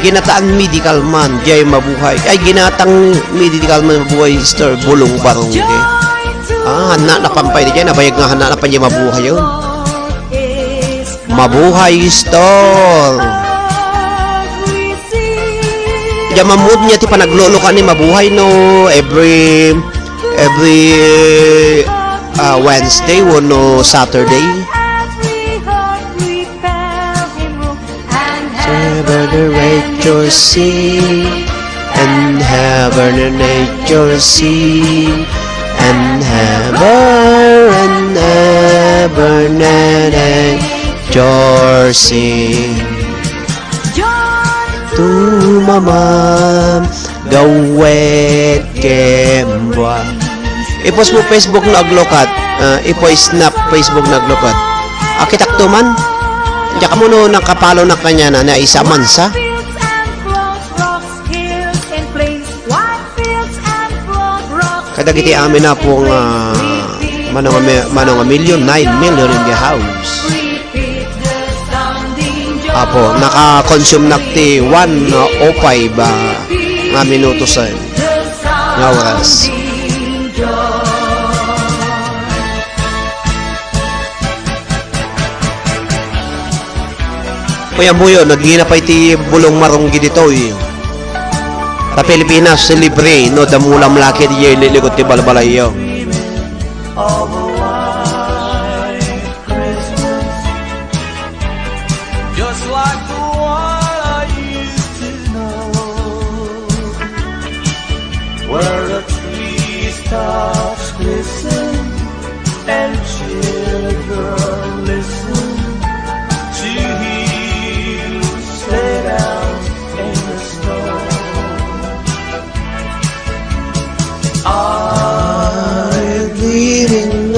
Ginataang medical man, jay mabuhay. Ay, ginatang medical man mabuhay, star, bulong barong. Hana na pampay di dyan, nabayag nga hana na pa niya mabuhay yun. Mabuhay store. Diyan mamud niya ti panaglolo ka ni mabuhay no every Wednesday o no Saturday. Heaven and nature see, and heaven and nature see, and heaven and nature sing. Tu mama gawet kembwa. Ipost mo Facebook na aglokat, ipo-snap Facebook na aglokat. Akitak to man. Diyan ka mo no nakapalo na kanya na isa man sa. Kada kiti amin na pong manong a million, 9 million in the house. Apo, naka-consume nakti 1:05 ba nga minuto sa nga oras. Puya-buyo, naghinapay ti bulong marunggi dito eh. Sa Pilipinas, si libre, no, damulam laki di yun, lilikot ti balbalayo. just like the one I used to know, where the treetops glisten and children listen to hear you stay down in the snow. I'm leaving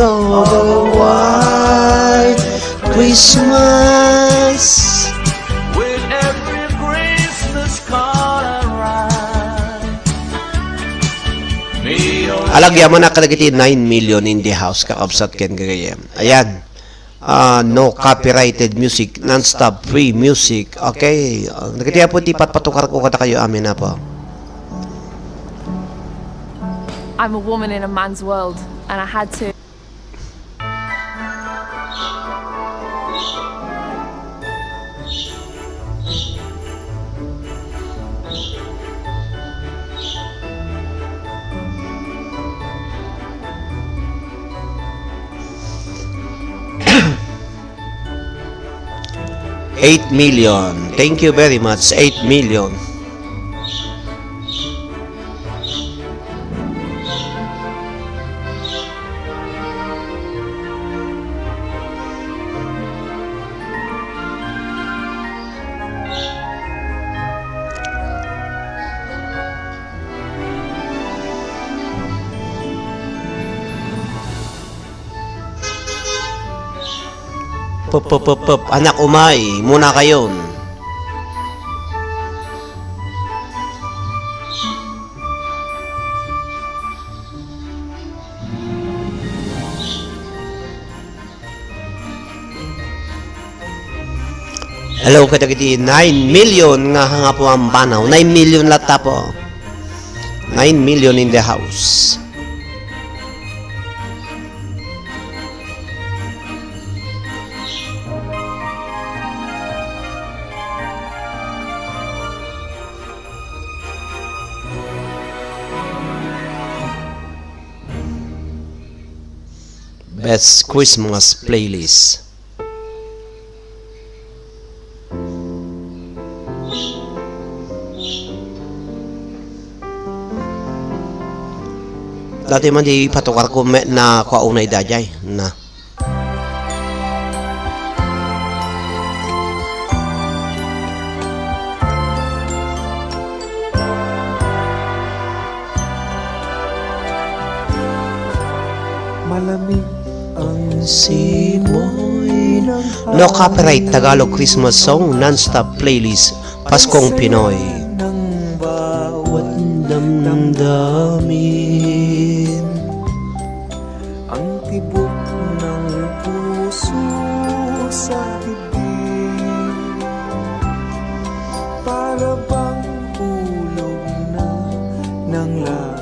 Alagyan mo na kadagiti 9 million in the house kakabsat ken gagayem. Ayan. No copyrighted music, non-stop free music. Okay. Nagkatiya po ti patpatukar ko kata kayo amin na po. I'm a woman in a man's world, and I had to. $8 million. Thank you very much. 8 million. Anak umay, muna kayon. Hello, kadagiti 9 million nga hanga po ang banaw. 9 million lata po. 9 million in the house. Best Christmas playlist. Dati man di patukar ko na kaunay dajay na. Malamig ang Simoy No copyright Tagalog Christmas song non-stop playlist Paskong Pinoy. ng bawat Damdamin ang tibok ng puso sa dibdib para bang hulog na ng langit.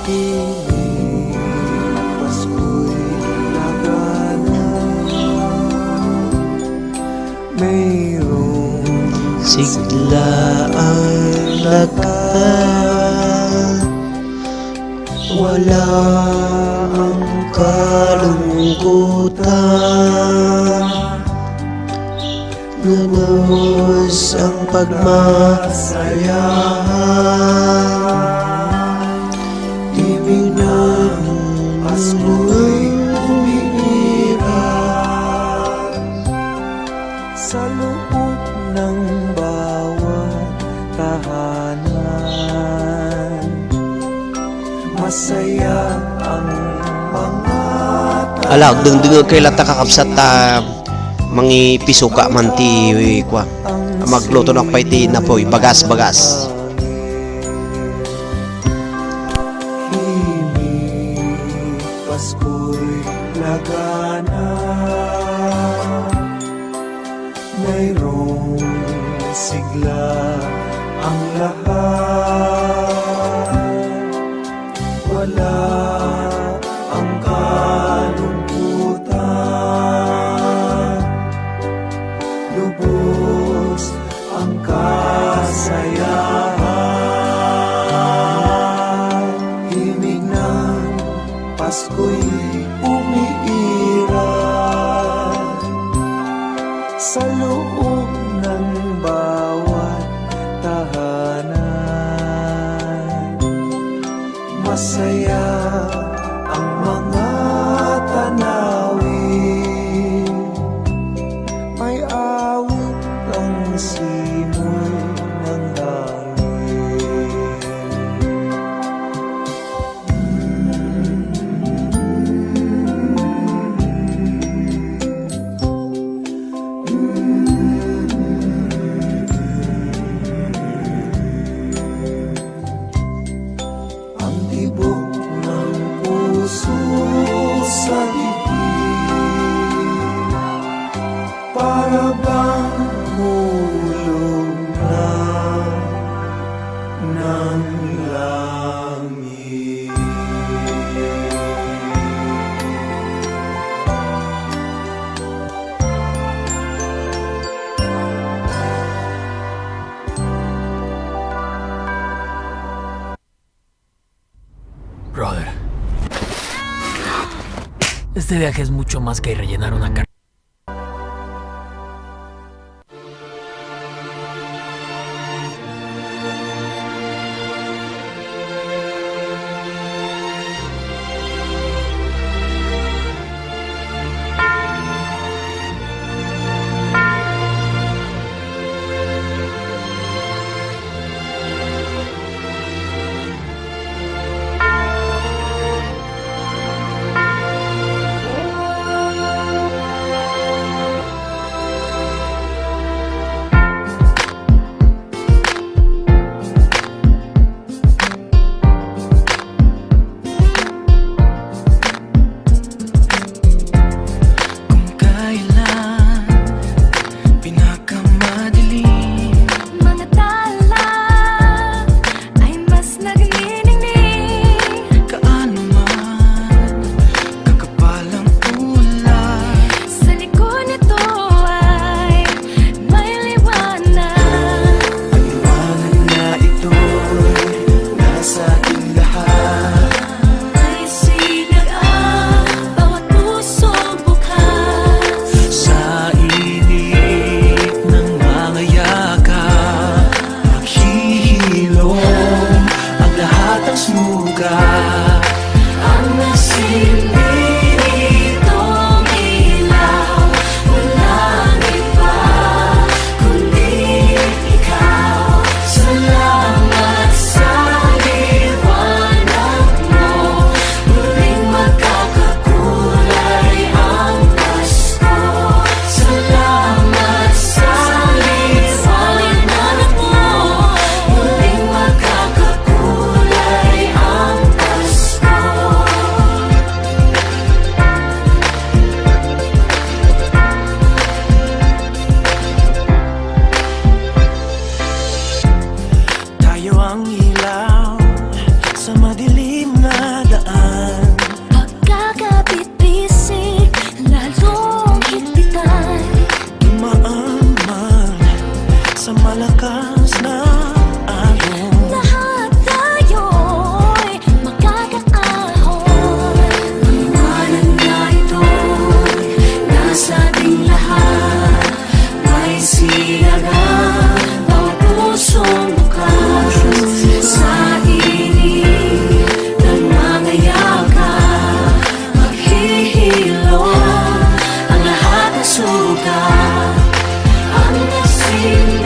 Piling Pasko'y lagana, mayroong sigla ang lakas, wala ang kalungkutan, nanos ang pagmasayahan, ibig ng Pasko'y umiiral sa loob ng bawat tahanan. Masaya ang mga Alag, dengdeng kay lata kakabsat ta mangi pisuka man ti kwa. Magluto na pa iti napoy bagas-bagas. himig. Pasko'y lagana, mayroong sigla ang lahat, wala ang kalungkutan, lubos ang kasayahan. Himig ng Pasko'y umiiral sa loob ng bawat tahanan. Masaya ang mga tanawin, may awit ang simoy ng hangin. luna ng langit. Brother, este viaje es mucho más que rellenar una carta. Kung kailan pinakamadilim, Mga tala ay mas nagniningning kaano man kakapal ang ulay, Sa likod nito ay may liwanag ang liwanag na ito'y nasa ating lahat. May sinag ang bawat pusong bukas Sa init ng mga yakap, maghihilom ang lahat ng sugat. Ang nasilitong ilaw Walang iba kundi ikaw Salamat sa liwanag mo Muling magkakakulay ang Pasko Salamat sa liwanag mo Muling magkakakulay ang Pasko Tayo ang ilaw sa madilim na daan. Pagkakabit-bisig, lalong higpitan Dumaan man sa malakas na alon. Lahat tayo'y magkakaahon Liwanag na ito'y nasa ating lahat May sinagang bawat pusong bukas Sa init ng mga yakap Maghihilom ang lahat ng sugat Ang nasilitong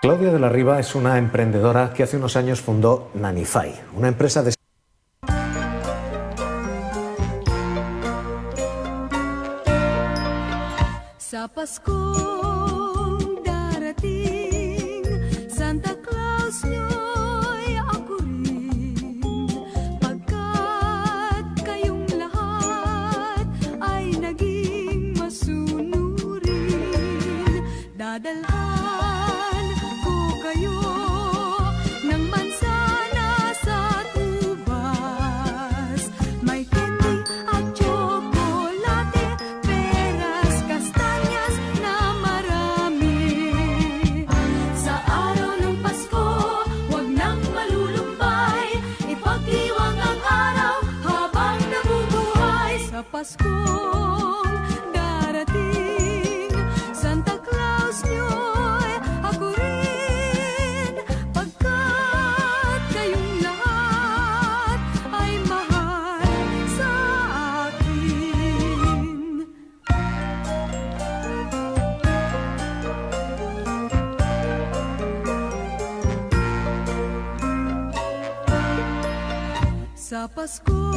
Claudia de la Riva es una emprendedora que hace unos años fundó Nanify, una empresa de... Sa Paskong darating, Santa Claus nyo'y ako rin. Pagkat kayong lahat ay naging masunurin, dadalhan ko kayo ng mansana sa ubas. May candy at tsokolate, peras, kastanyas na marami. Sa araw ng Pasko, huwag nang malulumbay, ipagdiwang ang araw habang nabubuhay. Sa Paskong darating, Santa Claus nyo'y ako rin. Pagkat kayong lahat ay mahal sa akin. Sa Paskong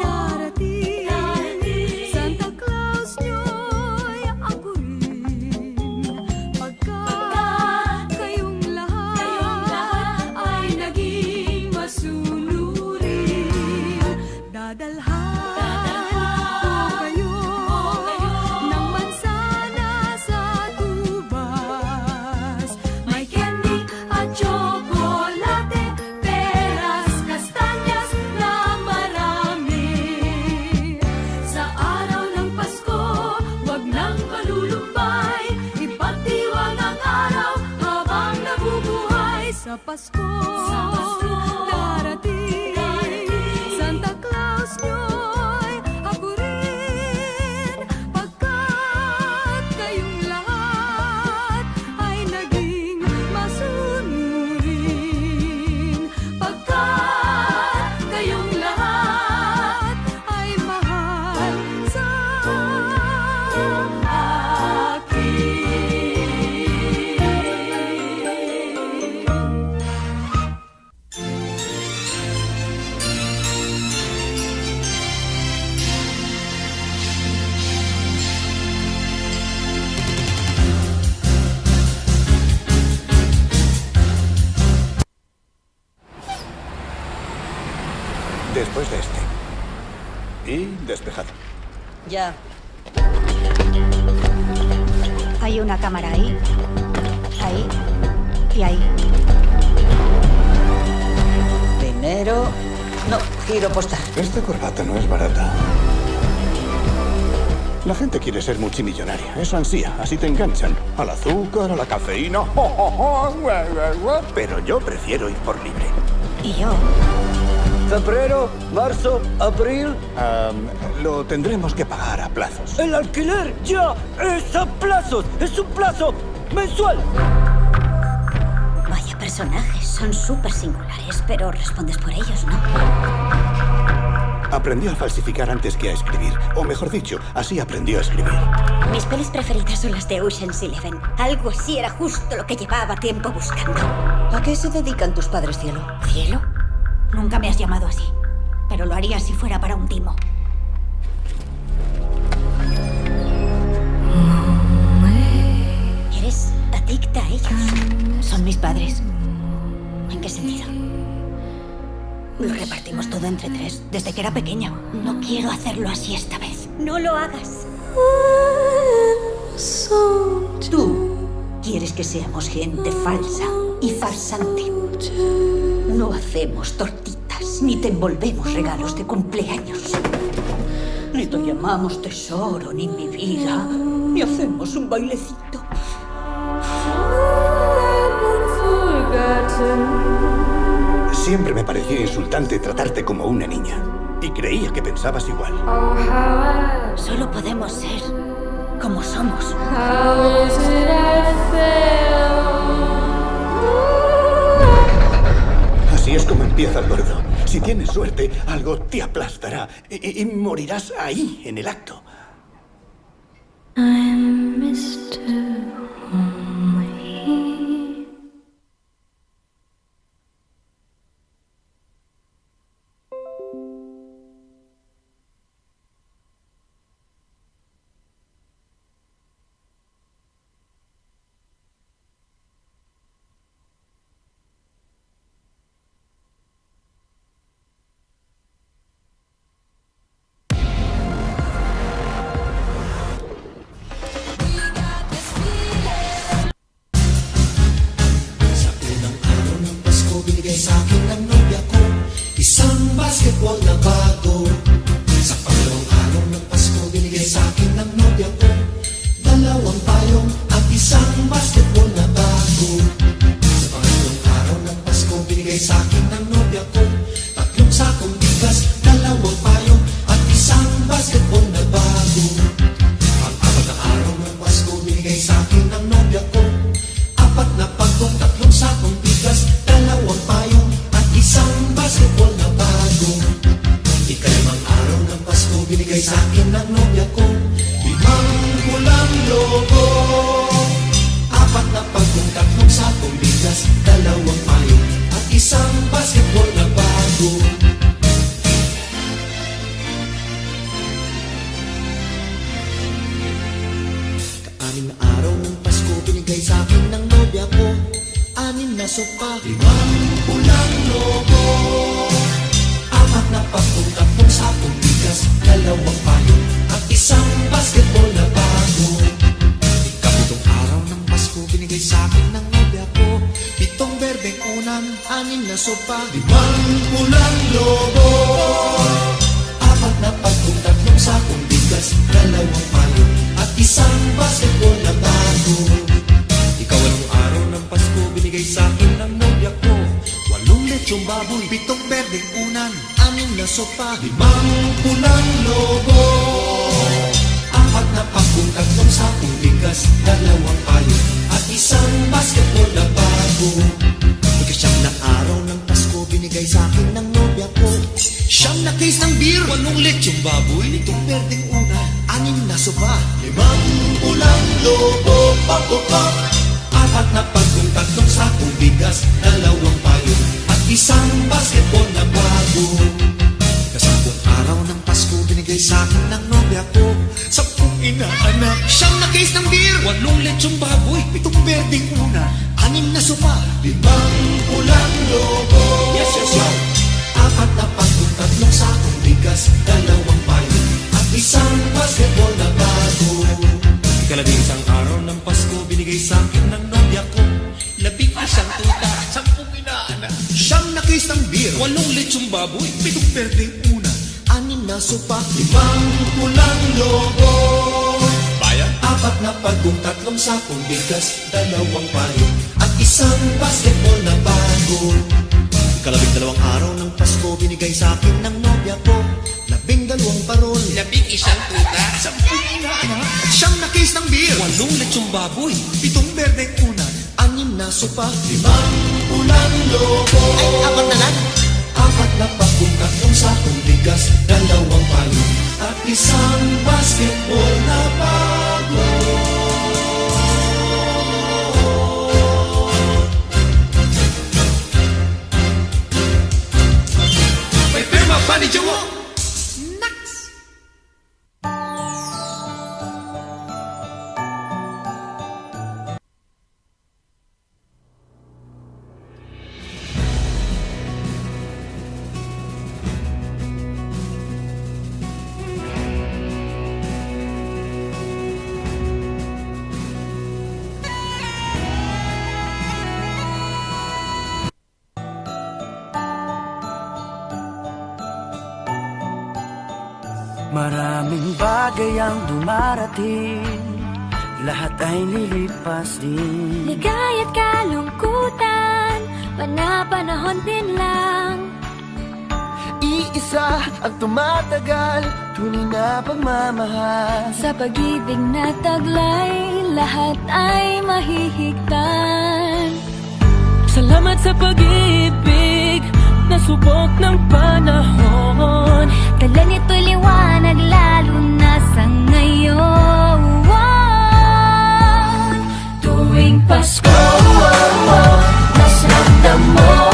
darating, Santa Claus nyo'y ako rin. Pagkat kayong lahat ay naging masunurin, dadalhan ko kayo ng mansana sa tubas. May candy at tsokolate, peras, kastanyas na marami. Sa araw ng Pasko, huwag nang malulumbay, ipagdiwang ang araw habang nabubuhay. Sa Pasko darating, Santa Claus nyo'y ako rin. Pagkat kayong lahat ay naging masunurin, pagkat kayong lahat ay mahal sa akin. Después de este. Y despejado. Ya. Hay una cámara ahí, ahí y ahí. Dinero. No, giro postal. Esta corbata no es barata. La gente quiere ser multimillonaria. Eso ansía. Así te enganchan. Al azúcar, a la cafeína. Pero yo prefiero ir por libre. Y yo. Febrero, marzo, abril. Lo tendremos que pagar a plazos. El alquiler ya es a plazos. Es un plazo mensual. Vaya personajes, son súper singulares, pero respondes por ellos, ¿no? Aprendió a falsificar antes que a escribir. O mejor dicho, así aprendió a escribir. Mis pelis preferidas son las de Ocean's 11. Algo así era justo lo que llevaba tiempo buscando. ¿A qué se dedican tus padres, cielo? ¿Cielo? Nunca me has llamado así, pero lo haría si fuera para un timo. ¿Eres adicta a ellos? Son mis padres. ¿En qué sentido? Lo repartimos todo entre tres, desde que era pequeña. No quiero hacerlo así esta vez. No lo hagas. Tú quieres que seamos gente falsa y farsante. No hacemos tortitas, ni te envolvemos regalos de cumpleaños. Ni te llamamos tesoro, ni mi vida, ni hacemos un bailecito. Siempre me pareció insultante tratarte como una niña. Y creía que pensabas igual. Solo podemos ser como somos. Así es como empieza el gordo. Si tienes suerte, algo te aplastará y morirás ahí, en el acto. I'm Mr. Homely. binigay sa akin ng nobya ko. 5 pulang logo, 4 na pagkong, 3 sakong bigas, 2 payo, at 1 basketball na bago. Anim na araw ng Pasko, binigay sa akin ng nobya ko. 6 na sopa, 5 pulang logo, 4 na pagkong, 3 sakong bigas, 2 payo, at 1 basketball na bago. Ikapitong araw ng Pasko, binigay sa akin ng nobya ko. 7 berdeng unan, 6 na sopa, 5 pulang logo, 4 na pagkong, 3 sakong bigas, 2 payo, at 1 basketball na bago. Ikaw-8 araw ng Pasko, binigay sa akin ng nobya ko. 8 lechong baboy, 7 berdeng unan, 6 na sopa, 5 pulang logo, 4 na pagkong, 3 sakong bigas, 2 payo, at 1 basketball na bago. Ika-9 na araw ng Pasko, binigay sa akin ng nobya ko. 9 na case ng beer, 8 lechong baboy, 7 berdeng unan, 6 na sopa, 5 pulang logo, pop-pop-pop, 4 na pagkong, 3 sakong bigas, 2 payo, at 1 basketball na bago. Ika-10 araw ng Pasko, binigay sa akin ng nobya ko. 10 inaanak, 9 na case ng beer, 8 lechong baboy, 7 berdeng una, 6 na sopa, 5 pulang logo. Yes, yes, yes. 4 na pagkong, 3 sakong bigas, 2 payo, at 1 basketball na bago. Ika-11 araw ng Pasko, binigay sa akin ng nobya ko. 11 tuta, 10 inaanak, 9 na case ng beer, 8 lechong baboy, 7 berdeng una, 6 na sopa, 5 pulang logo. Bayan, 4 na pagkong, 3 sakong bigas, 2 payo, at 1 basketball na bago. Ika-12 araw ng Pasko, binigay sa akin ng nobya ko. 12 parol, 11 tuta, 10 inaanak, 9 na case ng beer, 8 lechong baboy, 7 berdeng una, 6 na sopa, 5 pulang logo. Ay, 4 na lang. 4 na pagkong, 3 sakong bigas, 2 payo, at 1 basketball na bago. May pirma pa ni Jomo. Maraming bagay ang dumarating, lahat ay lilipas din. Ligaya't kalungkutan, pana-panahon din lang. Iisa ang tumatagal, tunay na pagmamahal. Sa pag-ibig na taglay, lahat ay mahihigtan. Salamat sa pag-ibig, nasubok ng panahon. Dala nito'y liwanag lalo na sa ngayon. Tuwing Pasko, mas ramdam mo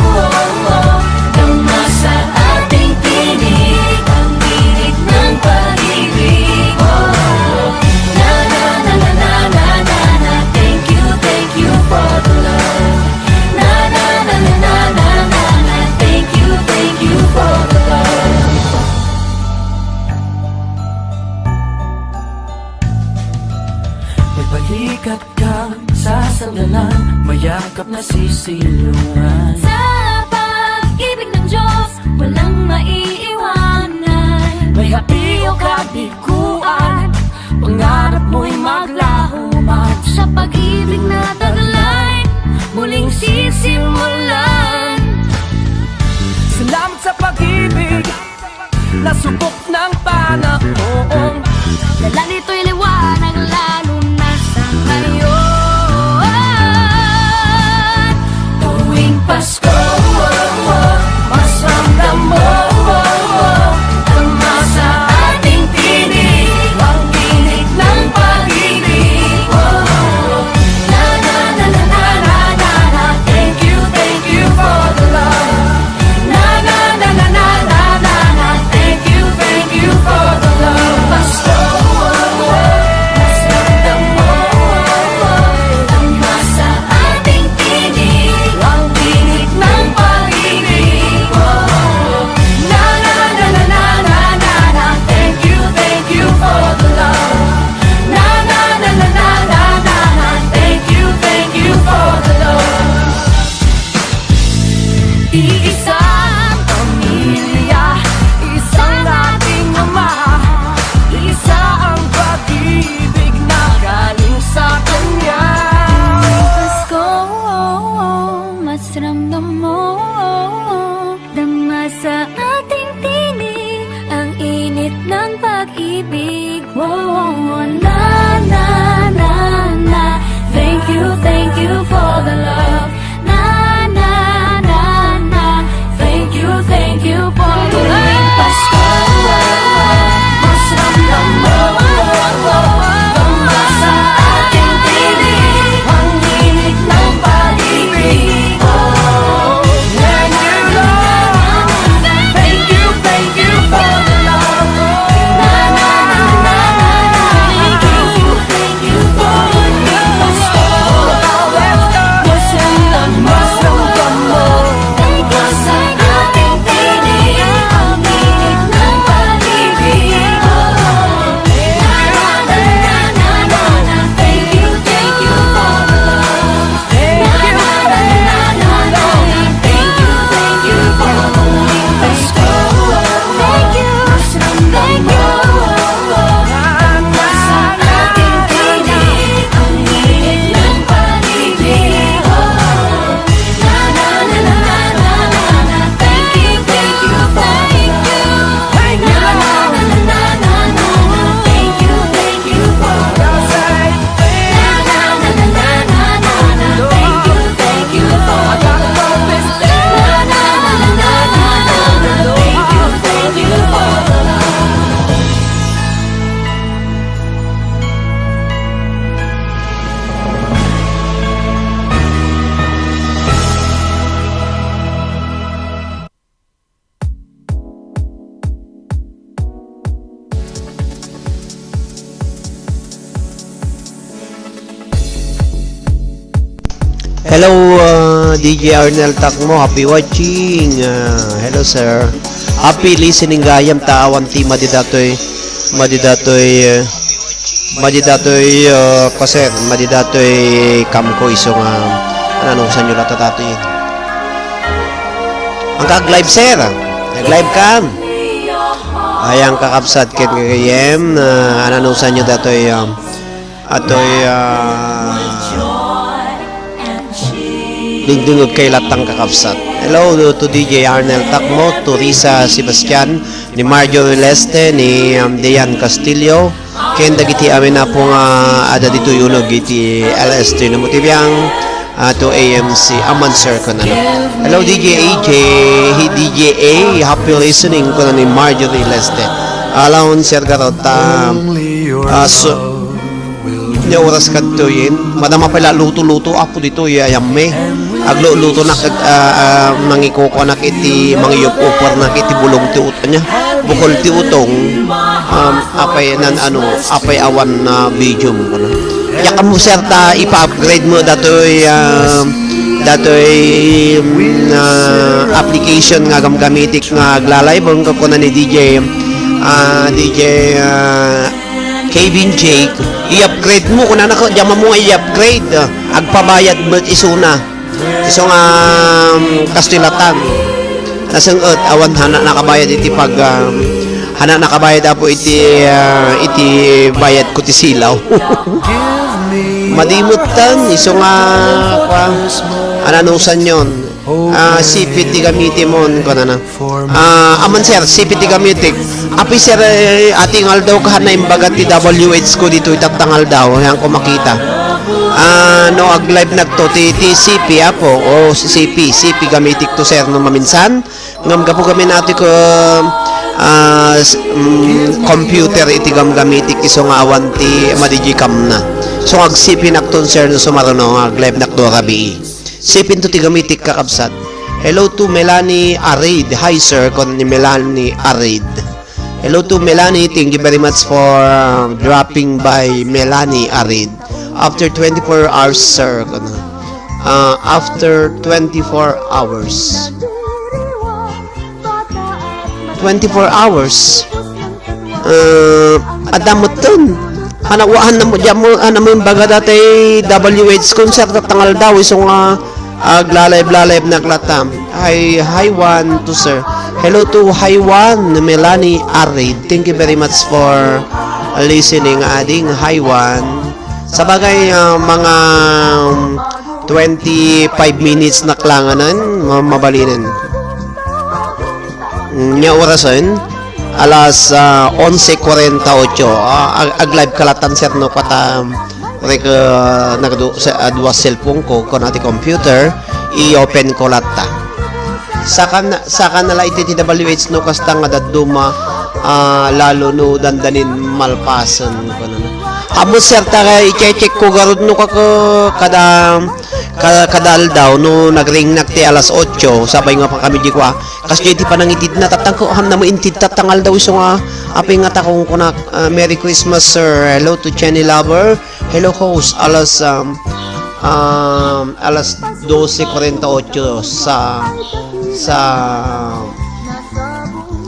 tama sa ating tinig, ang tinig ng pag-ibig. Na na na na na na na na, thank you for the love. Na na na na na na na na, thank you for the love. May balikat kang sasanggalan, mayakap na sisilungan. Sa pag-ibig ng Diyos, walang maiiwanan. May hapi o kabiguan, pangarap mo'y maglaho man. Sa pag-ibig na taglay, muling sisimulan. Salamat sa pag-ibig, nasubok ng panahon. Dala nito'y liwanag lalo na sa ngayon. Tuwing Pasko, mas ramdam mo tama sa ating tinig. sa ating tinig ang init ng pag-ibig. Whoa, na na na na. Thank you for the love. Na na na na. Thank you for the love. Pasko, mas ramdam mo sa ating tinig ang init ng pag-ibig. Thank you for the love. Na na na na na. Thank you for the love. Pasko, mas ramdam mo sa ating tinig ang init ng pag-ibig. Na na na na na na. Thank you for the love. Na na na na na na. Thank you for the love. Pasko, thank you sa ating tinig ang init ng pag-ibig. Na na na na na na. Thank you for the love. Na na na na na na. Thank you for the love. Na na na na na na. Thank you for the love. Na na na na na na. Thank you for the love. Hello, DJ Arnel Takmo. Happy watching. Hello, sir. Happy listening gayam tawan ti madidatoy kaser madidatoy kamko isong ano sa nyo lata datoy. Ang kag-live, sir. Nag-live ka. Ayang kakapsat ken kagayem na ananusan nyo datoy dingdingog kay latang kakapsat. Hello to DJ Arnel Takmo, to Risa Sebastian, ni Marjorie Leste, ni Dejan Castillo, ken dagiti amin na po nga ada dito yunog iti LS3 na motibyang to AMC Aman Sir ko na no. Hello DJ AJ, DJ A, happy listening ko na ni Marjorie Leste. Alawon Sir Garota, so niya oras kadtoyin madama pala luto-luto apo dito yayame aglo-luto na mangikoko na kiti mangiyop upor na kiti bulong ti uto niya bukol ti utong apay nan ano apay awan na video mo na ya kamo sir ta ipa-upgrade mo datoy application nga gamgamitik nga aglalay bang ko na ni DJ Kevin Jake, i-upgrade mo kung nako diyan mo i-upgrade agpabayad mo isuna isong kastilatan nasang awan hana nakabayad iti pag hana nakabayad apo iti bayad ko ti silaw madimutan isong ananusan yon sipit ti gamitin mo ko na aman sir sipit ti gamitin api sir ating aldaw kahana imbagat ti WH ko dito itatangal daw yan ko makita no ag live nagto ti CP apo o CP gamitik to sir no maminsan ngam gapo kami natin ko computer iti gamitik iso nga awan ti madigicam na so ag CP nakton sir no sumaruno ag live nakto gabi CP to ti gamitik kakabsat. Hello to Melanie Arid. Hi sir kon ni Melanie Arid. Hello to Melanie, thank you very much for dropping by Melanie Arid. After 24 hours sir after 24 hours 24 hours adamuton hanawaan na mo diyan mo ano mo baga dati WH concert at tangal daw isong aglalay-lalay naklatam. Hi one to sir. Hello to hi one Melanie Arid. Thank you very much for listening ading hi one. Sa bagay mga 25 minutes na klanganan mabalinin. Nya orason alas 11:48 ag-live kalatan sir no kata rek nagdo sa dua cellphone ko kon ati computer i-open ko latta saka nala iti TWH no kasta nga daduma lalo no dandanin malpasan kono amo sir ta i-check ko garud no kadal daw no nagring nakti alas 8 sabay nga pa kami di ko kasi di pa nangitid na tatangko ham na mo intid tatangal daw so nga aping nga takong kuna Merry Christmas sir, hello to Jenny Lover, hello host alas 12:48 sa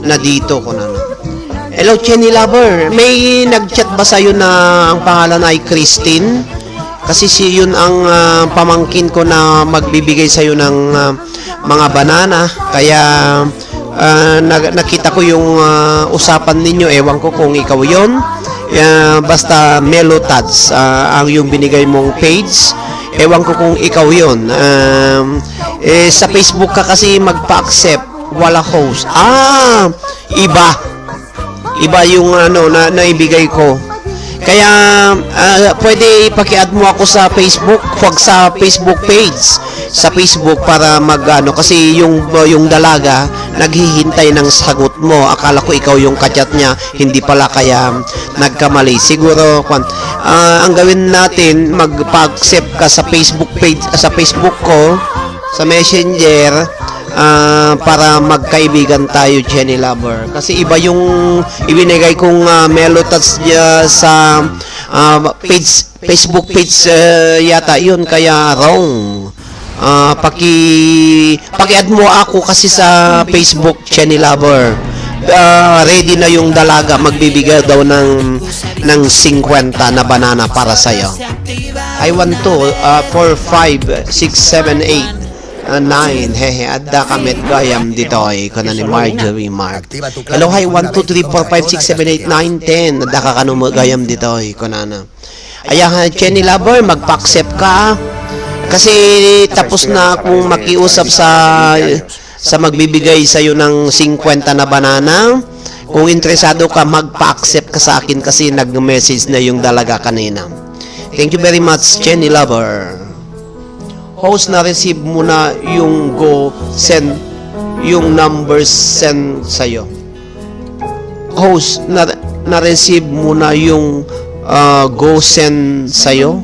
na dito ko na hello Jenny Lover, may nagchat ba sa'yo na ang pangalan ay Christine? Kasi yun ang pamangkin ko na magbibigay sa'yo ng mga banana. Kaya nakita ko yung usapan ninyo. Ewan ko kung ikaw yun. Basta Melotads ang yung binigay mong page. Ewan ko kung ikaw yun. Sa Facebook ka kasi magpa-accept. Wala host. Iba yung naibigay ko. Kaya pwede ipaki-add mo ako sa Facebook, wag sa Facebook page, sa Facebook para magano kasi yung dalaga naghihintay ng sagot mo. Akala ko ikaw yung kachat niya, hindi pala kaya nagkamali. Siguro ang gawin natin magpa-accept ka sa Facebook page, sa Facebook ko, sa Messenger. Para magkaibigan tayo, Jenny Lover. Kasi iba yung ibinigay kong Melotads sa Facebook page yata yun, kaya wrong. Paki-add mo ako kasi sa Facebook, Jenny Lover. Ready na yung dalaga, magbibigay daw ng 50 na banana para sa'yo. I want to 4, 5, 6, 7, 8 9, hehe, adda kamit gayam dito ay ko na ni Marjorie Mark. Hello, hi, 1, 2, 3, 4, 5, 6, 7, 8, 9, 10. Adda ka kanong gayam dito ay ko na na. Ayan, Jenny Lover, magpa-accept ka. Kasi tapos na akong makiusap sa magbibigay sa'yo ng 50 na banana. Kung interesado ka, magpa-accept ka sa akin kasi nag-message na yung dalaga kanina. Thank you very much, Jenny Lover. Host, na-receive mo na yung send yung numbers send sa'yo. Host, na-receive mo na yung send sa'yo.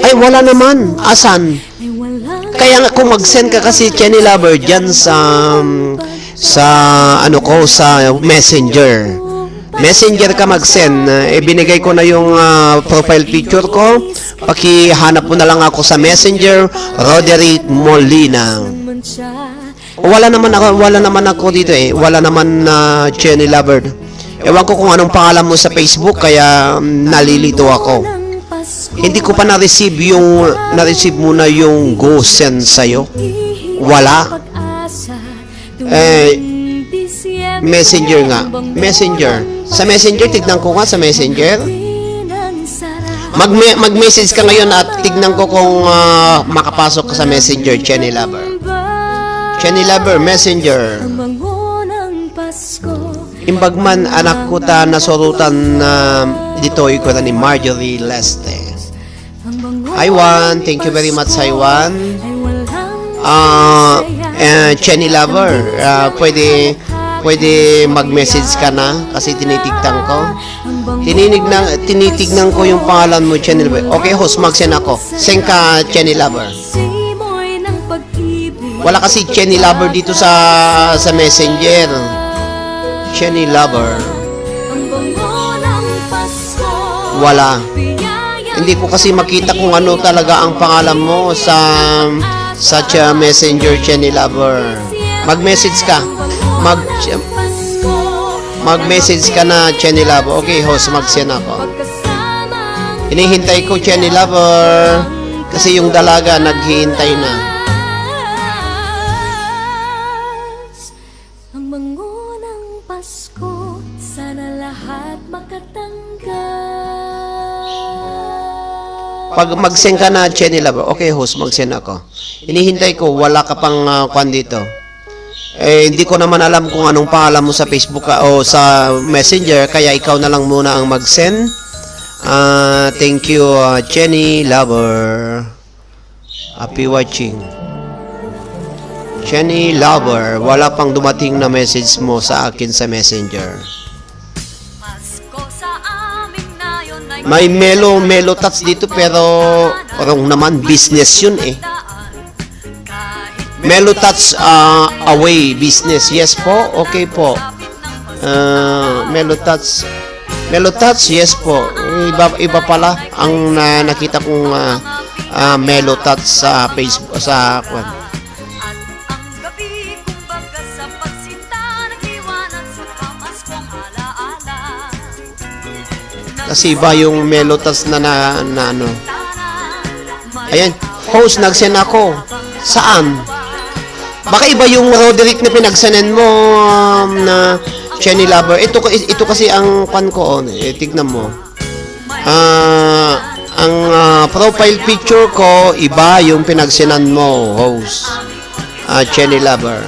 Ay, wala naman. Asan? Kaya nga kung mag-send ka kasi, Jenny Lover, dyan sa Messenger. Messenger ka mag-send. Binigay ko na yung profile picture ko. Pakihanap mo na lang ako sa Messenger, Roderick Molina. Wala naman ako dito eh. Wala naman na Jenny Lover. Ewan ko kung anong pangalan mo sa Facebook kaya nalilito ako. Hindi ko pa na-receive mo na yung send sa'yo. Wala. Messenger nga. Messenger. Sa Messenger, tignan ko nga sa Messenger. Mag-message ka ngayon at tignan ko kung makapasok ka sa Messenger, Jenny Lover. Jenny Lover, Messenger. Imbagman anak ko ta nasurutan na dito ko na ni Marjorie Leste. Iwan, thank you very much, Iwan. Jenny Lover, pwede mag-message ka na kasi tinitignan ko. Tinitignan ko yung pangalan mo, Jenny Lover. Okay, host, mag-send ako. Send ka, Jenny Lover. Wala kasi Jenny Lover dito sa Messenger. Jenny Lover. Wala. Hindi ko kasi makita kung ano talaga ang pangalan mo sa Messenger, Jenny Lover. Mag-message ka. Mag-message ka na, Jenny Lover. Okay, host, mag-send ako. Hinihintay ko, Jenny Lover. Kasi yung dalaga, naghihintay na. Ang mangunang Pasko, sana lahat makatanggap. Pag mag-send ka na, Jenny Lover. Okay, host, mag-send ako. Hinihintay ko, wala ka pang kwan dito. Hindi ko naman alam kung anong pangalan mo sa Facebook o sa Messenger, kaya ikaw na lang muna ang mag-send. Thank you, Jenny Lover. Happy watching. Jenny Lover, wala pang dumating na message mo sa akin sa Messenger. May Melo Tats dito pero parang naman business yun eh. Melo Tats away business. Yes po, okay po. Melo Tats, yes po. Iba pala ang nakita kong Melo Tats sa Facebook sa kasi iba yung Melo Tats na ano. Ayan, host, nag-send ako. Saan? Baka iba yung Roderick na pinagsanan mo na Jenny Lover. Ito kasi ang pan ko. Tignan mo. Ang profile picture ko, iba yung pinagsanan mo, host. Jenny Lover.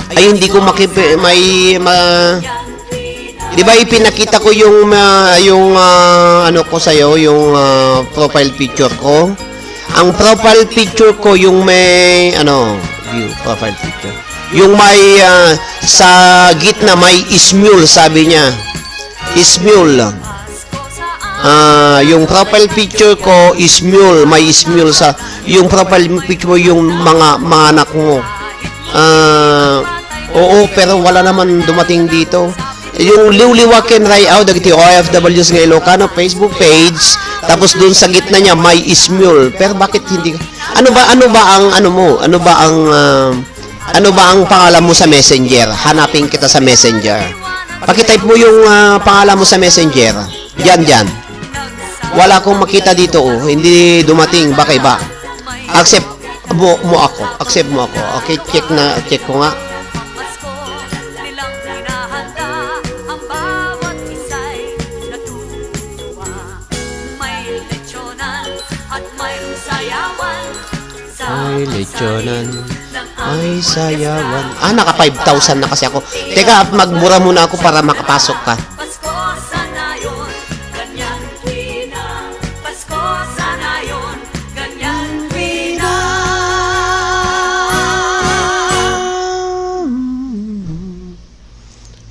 Ay, hindi ko di ba ipinakita ko yung ano ko sa'yo, yung profile picture ko? Ang profile picture ko yung may view profile picture. Yung may sa gitna may ismule, sabi niya. Ismule. Yung profile picture ko ismule, may ismule sa yung profile picture yung mga anak mo. Oo, pero wala naman dumating dito. Yung Liwliwaken Rayao, dagiti OFWs ng Ilocano Facebook page, tapos dun sa gitna niya may ismule. Pero bakit hindi ano ba ang pangalan mo sa Messenger? Hanapin kita sa Messenger. Paki-type mo yung pangalan mo sa Messenger. Diyan. Wala akong makita dito, hindi dumating, baka iba. Accept mo ako. Okay, check ko nga. May lechonan, may sayawan. Naka 5,000 na kasi ako. Teka, magmura muna ako para makapasok ka.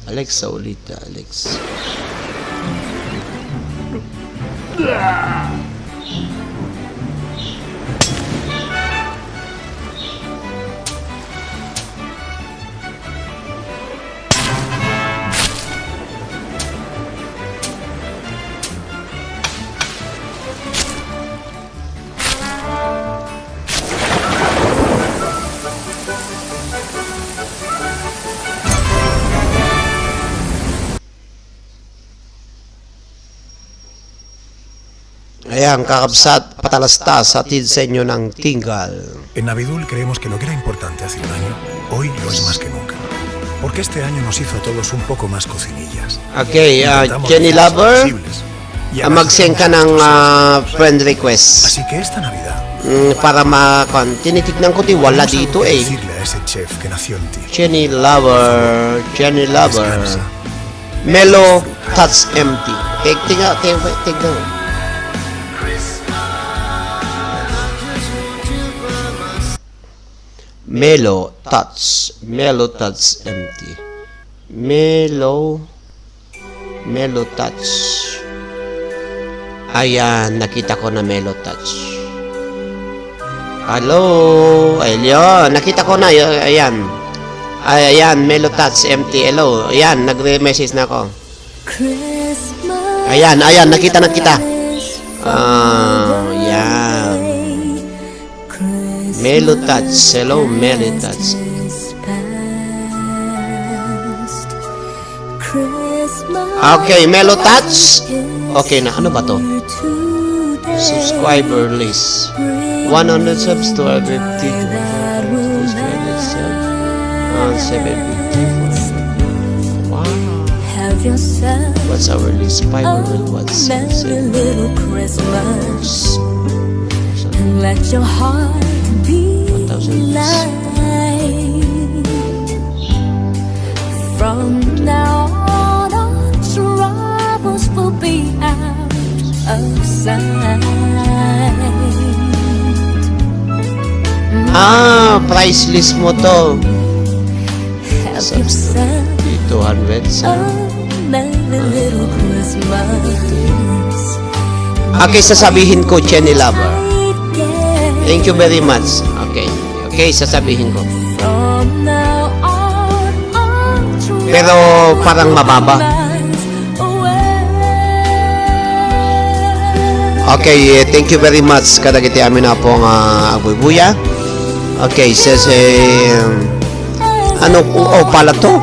Alexa ulit, Alex. Ayan, kakabsat, patalastas, atid sa inyo ng tinggal. En Navidul creemos que lo que era importante hace un año, hoy lo es más que nunca. Porque este año nos hizo a todos un poco más cocinillas. Okay, Jenny Lover, mag-send ka ng friend request. Así que esta Navidad, para tinitignan ko wala dito eh. decirle a ese chef que nació en ti, Jenny Lover. Melo Tats empty. Tignan. Melo Tats empty. Melo Tats. Ayan, nakita ko na Melo Tats. Hello, ayun, nakita ko na, ayan. Ayan, Melo Tats empty. Hello, ayan, nagre-message na ako. Ayan, nakita. Ayan. Melo Tats. Hello, Melo Tats. Okay, Melo Tats. Okay na, ano ba to? Subscriber list. 100 subs to 50. 754. Wow. What's our list? 500 watts. 1,000. Let your heart be From now on, our troubles will be out of sight. Price list mo to. Help yourself 200 sa... merry little Christmas. Okay, sasabihin ko, Jenny Lover. Thank you very much. Okay. Okay, sasabihin ko. From now on, our Pero parang mababa. Okay, thank you very much. Kadagiti amin na po nga agbubuya. Okay, says ano pala to?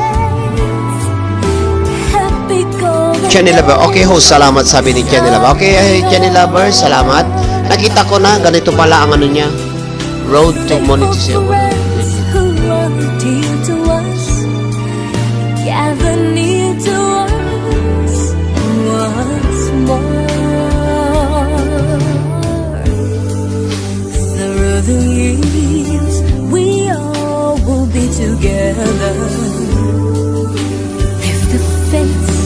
Jenny Lover. Okay, host, salamat sabi ni Jenny Lover. Okay, Jenny Lover, salamat. Nakita ko na, ganito pala ang ano niya. Road to monetization. Gather near to us once more. Through the years, we all will be together. If the fates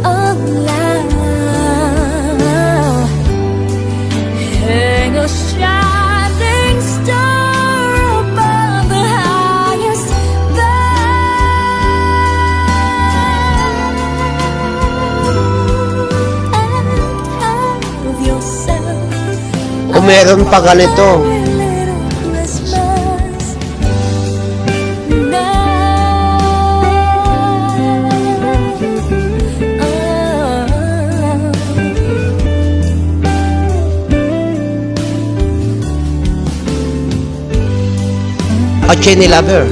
allow, hang a shining star above the highest Kung meron pa ganito. Jenny Lover,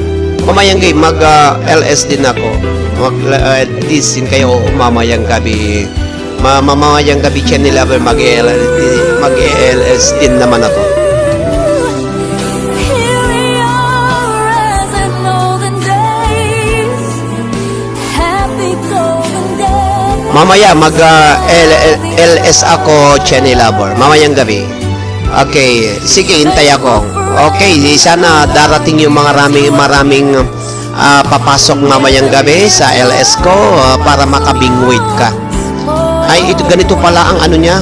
mamayang gabi mag-LS din ako. Mag-LS din kayo mamayang gabi. Mamayang gabi, Jenny Lover, mag-LS din naman ako. Mamaya mag-LS ako, Jenny Lover, mamayang gabi. Okay, sige, hintay ako. Okay, sana darating yung maraming papasok mamayang gabi sa LS ko para makabingwit ka. Ay, ito ganito pala ang ano niya.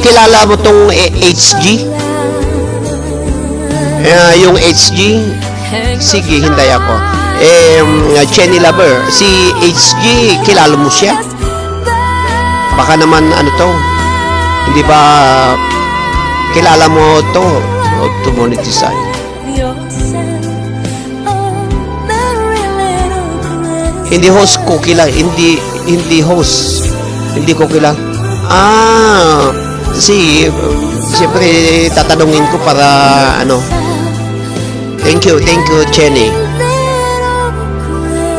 Kilala mo tong HG? Yung HG? Sige, hintay ako. Jenny Lover, si HG, kilala mo siya? Baka naman ano to? Hindi ba kilala mo to? To monetize. Hindi host ko kilala, hindi host. Hindi ko kilala. Siyempre tatanungin ko para ano. Thank you, Jenny.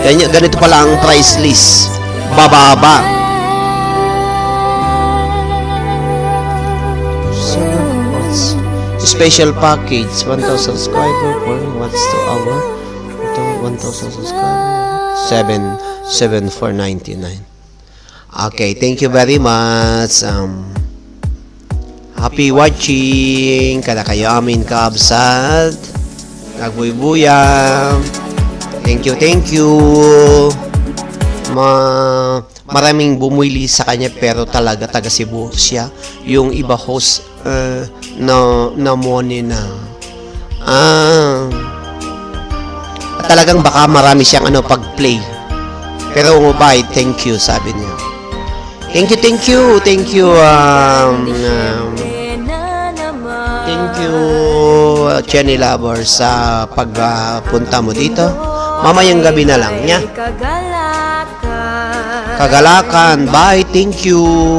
Ganito pala ang price list. Bababa. Special package, 1,000 subscriber for what's to our 1,000 subscriber 7,499. Okay, thank you very much. Happy watching. Kada kayo amin kaabsad. Nagbuy-buya. Thank you. Maraming bumili sa kanya pero talaga taga Cebu siya. Yung iba host na money na. Talagang baka marami siyang pag-play. Pero bye, thank you sabi niya. Thank you. Thank you Jenny Lover sa pagpunta mo dito. Mamayang gabi na lang niya. Kagalakan. Bye. Thank you.